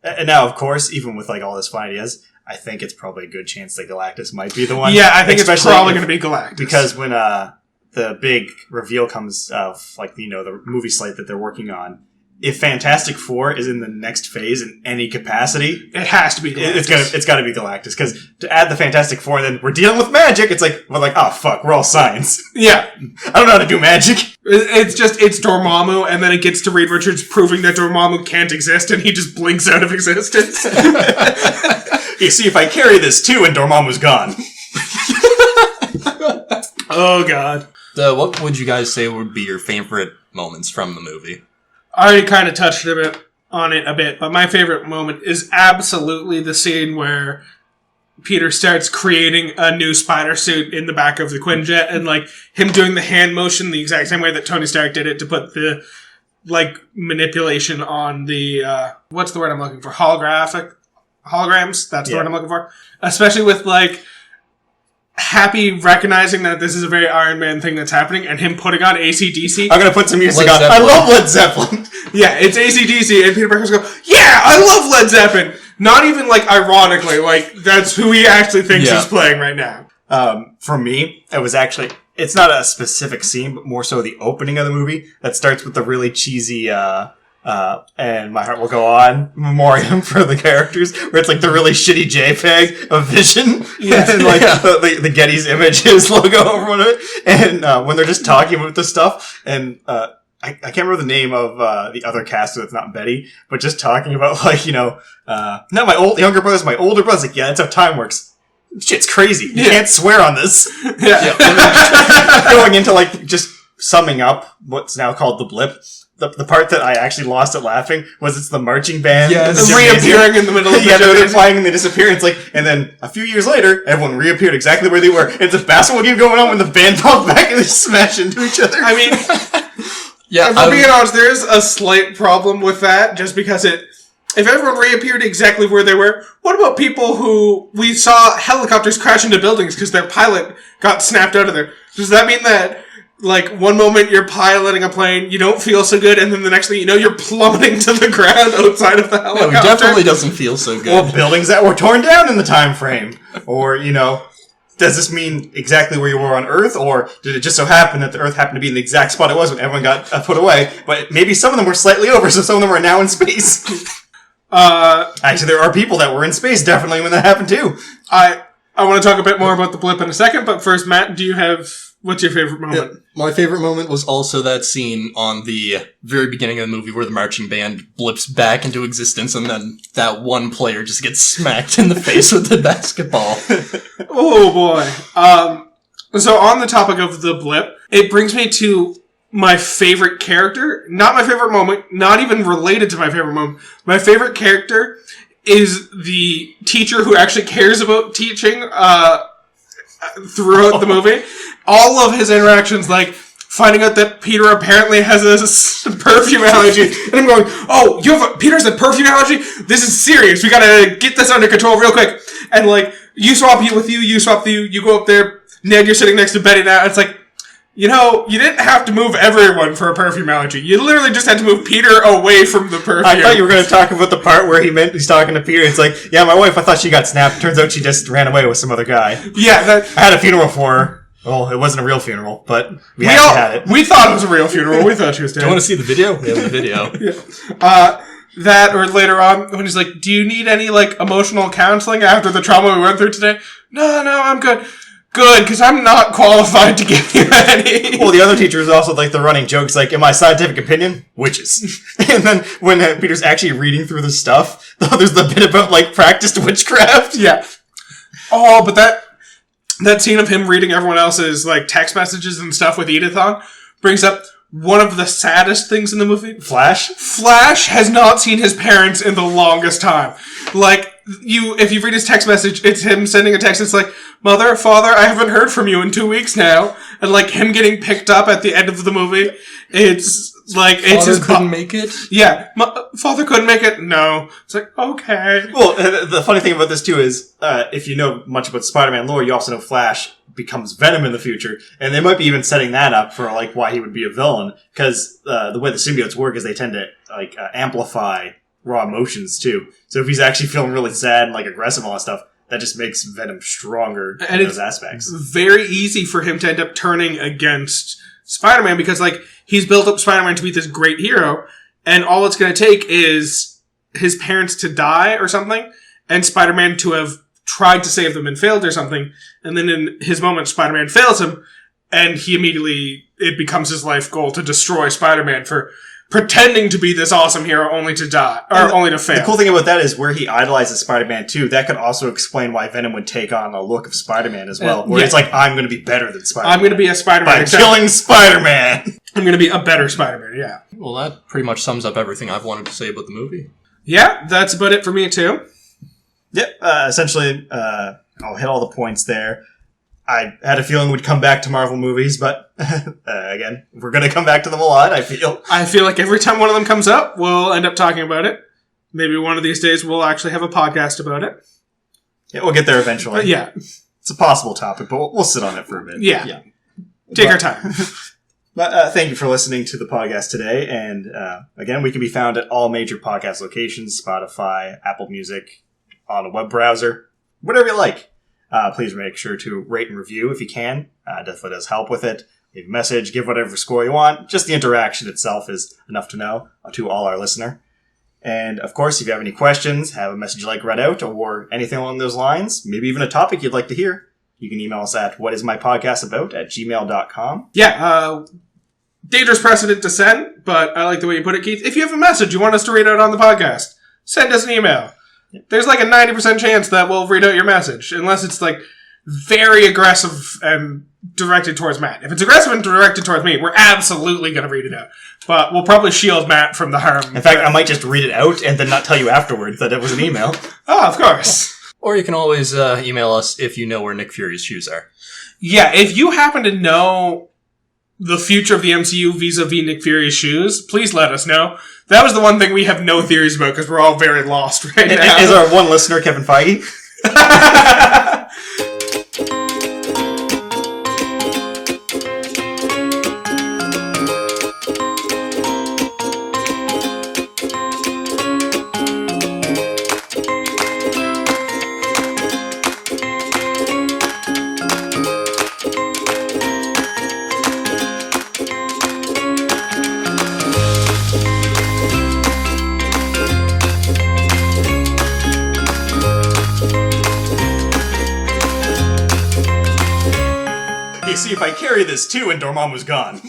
Yeah. And now, of course, even with, like, all this fun ideas, I think it's probably a good chance that Galactus might be the one. Yeah, I think it's probably going to be Galactus. Because when the big reveal comes of, like, the movie slate that they're working on, if Fantastic Four is in the next phase in any capacity, it has to be Galactus. It's got to be Galactus. Because to add the Fantastic Four and then we're dealing with magic, it's like, we're like, oh, fuck, we're all science. Yeah. I don't know how to do magic. It's Dormammu, and then it gets to Reed Richards proving that Dormammu can't exist, and he just blinks out of existence. You see, if I carry this too, and Dormammu's gone. Oh, God. What would you guys say would be your favorite moments from the movie? I already kind of touched on it a bit, but my favorite moment is absolutely the scene where Peter starts creating a new spider suit in the back of the Quinjet, and, like, him doing the hand motion the exact same way that Tony Stark did it to put the, like, manipulation on the, what's the word I'm looking for? Holograms? That's the word I'm looking for. Especially with, like, Happy recognizing that this is a very Iron Man thing that's happening, and him putting on AC/DC. I'm gonna put some music on. I love Led Zeppelin. Yeah, it's AC/DC, and Peter Parker's go, yeah, I love Led Zeppelin! Not even, like, ironically, like, that's who he actually thinks he's playing right now. For me, it was actually, it's not a specific scene, but more so the opening of the movie that starts with the really cheesy, and My Heart Will Go On memoriam for the characters, where it's like the really shitty JPEG of Vision, and like the Getty's Images logo over one of it, and when they're just talking about this stuff, and I can't remember the name of the other cast that's not Betty, but just talking about, like, not my younger brother's my older brother's, like, yeah, that's how time works. Shit's crazy. You can't swear on this. Going into, like, just summing up what's now called the blip. The part that I actually lost at laughing was it's the marching band. Yeah, reappearing in the middle of the they're flying and they disappear. It's like, and then a few years later, everyone reappeared exactly where they were. It's a basketball game going on when the band falls back and they smash into each other. I mean, if we're being honest, there is a slight problem with that, just because if everyone reappeared exactly where they were, what about people who we saw helicopters crash into buildings because their pilot got snapped out of there? Does that mean that, like, one moment you're piloting a plane, you don't feel so good, and then the next thing you know, you're plummeting to the ground outside of the helicopter? No, it definitely doesn't feel so good. Or buildings that were torn down in the time frame. Or, does this mean exactly where you were on Earth, or did it just so happen that the Earth happened to be in the exact spot it was when everyone got put away? But maybe some of them were slightly over, so some of them are now in space. Actually, there are people that were in space definitely when that happened too. I want to talk a bit more about the blip in a second, but first, Matt, what's your favorite moment? Yeah, my favorite moment was also that scene on the very beginning of the movie where the marching band blips back into existence and then that one player just gets smacked in the face with the basketball. Oh boy. So on the topic of the blip, it brings me to my favorite character. Not my favorite moment, not even related to my favorite moment. My favorite character is the teacher who actually cares about teaching, throughout the movie. All of his interactions, like finding out that Peter apparently has a perfume allergy, and I'm going, "Oh, Peter's a perfume allergy? This is serious. We gotta get this under control real quick." And like, you swap you with you swap you go up there. Ned, you're sitting next to Betty now. It's like, you didn't have to move everyone for a perfume allergy. You literally just had to move Peter away from the perfume. I thought you were going to talk about the part where he's talking to Peter. It's like, yeah, my wife, I thought she got snapped. Turns out she just ran away with some other guy. Yeah. I had a funeral for her. Well, it wasn't a real funeral, but we actually had it. We thought it was a real funeral. We thought she was dead. Do you want to see the video? We have the video. Yeah. That, or later on, when he's like, do you need any, like, emotional counseling after the trauma we went through today? No, I'm good. Good, because I'm not qualified to give you any. Well, the other teacher is also like the running jokes, like, in my scientific opinion, witches. And then when Peter's actually reading through the stuff, there's the bit about, like, practiced witchcraft. Yeah. Oh, but that scene of him reading everyone else's, like, text messages and stuff with Edith on brings up one of the saddest things in the movie. Flash has not seen his parents in the longest time. Like, if you read his text message, it's him sending a text. It's like, Mother, Father, I haven't heard from you in 2 weeks now. And like him getting picked up at the end of the movie. It's like, it's his couldn't make it? Yeah. Father couldn't make it? No. It's like, okay. Well, the funny thing about this too is, if you know much about Spider-Man lore, you also know Flash becomes Venom in the future, and they might be even setting that up for like why he would be a villain, because the way the symbiotes work is they tend to like amplify raw emotions too. So if he's actually feeling really sad and like aggressive and all that stuff, that just makes Venom stronger in those aspects. Very easy for him to end up turning against Spider-Man, because like he's built up Spider-Man to be this great hero, and all it's going to take is his parents to die or something, and Spider-Man to have tried to save them and failed or something, and then in his moment Spider-Man fails him, and it becomes his life goal to destroy Spider-Man for pretending to be this awesome hero only to die, or only to fail. The cool thing about that is where he idolizes Spider-Man too, that could also explain why Venom would take on a look of Spider-Man as well, where it's like, I'm going to be better than Spider-Man. I'm going to be a Spider-Man. By killing Spider-Man! I'm going to be a better Spider-Man, yeah. Well, that pretty much sums up everything I've wanted to say about the movie. Yeah, that's about it for me too. Yep, essentially, I'll hit all the points there. I had a feeling we'd come back to Marvel movies, but again, we're going to come back to them a lot, I feel. I feel like every time one of them comes up, we'll end up talking about it. Maybe one of these days we'll actually have a podcast about it. Yeah, we'll get there eventually. But yeah. It's a possible topic, but we'll sit on it for a bit. Yeah. Take our time. But thank you for listening to the podcast today. And again, we can be found at all major podcast locations, Spotify, Apple Music, on a web browser, whatever you like. Please make sure to rate and review if you can. Definitely does help with it. Leave a message, give whatever score you want. Just the interaction itself is enough to know to all our listener. And of course, if you have any questions, have a message you'd like read out, or anything along those lines, maybe even a topic you'd like to hear, you can email us at whatismypodcastabout@gmail.com. Yeah, dangerous precedent to send, but I like the way you put it, Keith. If you have a message you want us to read out on the podcast, send us an email. There's like a 90% chance that we'll read out your message, unless it's like very aggressive and directed towards Matt. If it's aggressive and directed towards me, we're absolutely going to read it out. But we'll probably shield Matt from the harm. In fact, I might just read it out and then not tell you afterwards that it was an email. Oh, of course. Or you can always email us if you know where Nick Fury's shoes are. Yeah, if you happen to know the future of the MCU vis-a-vis Nick Fury's shoes, please let us know. That was the one thing we have no theories about, because we're all very lost right now. Is our one listener Kevin Feige? See if I carry this too, and Dormammu's gone.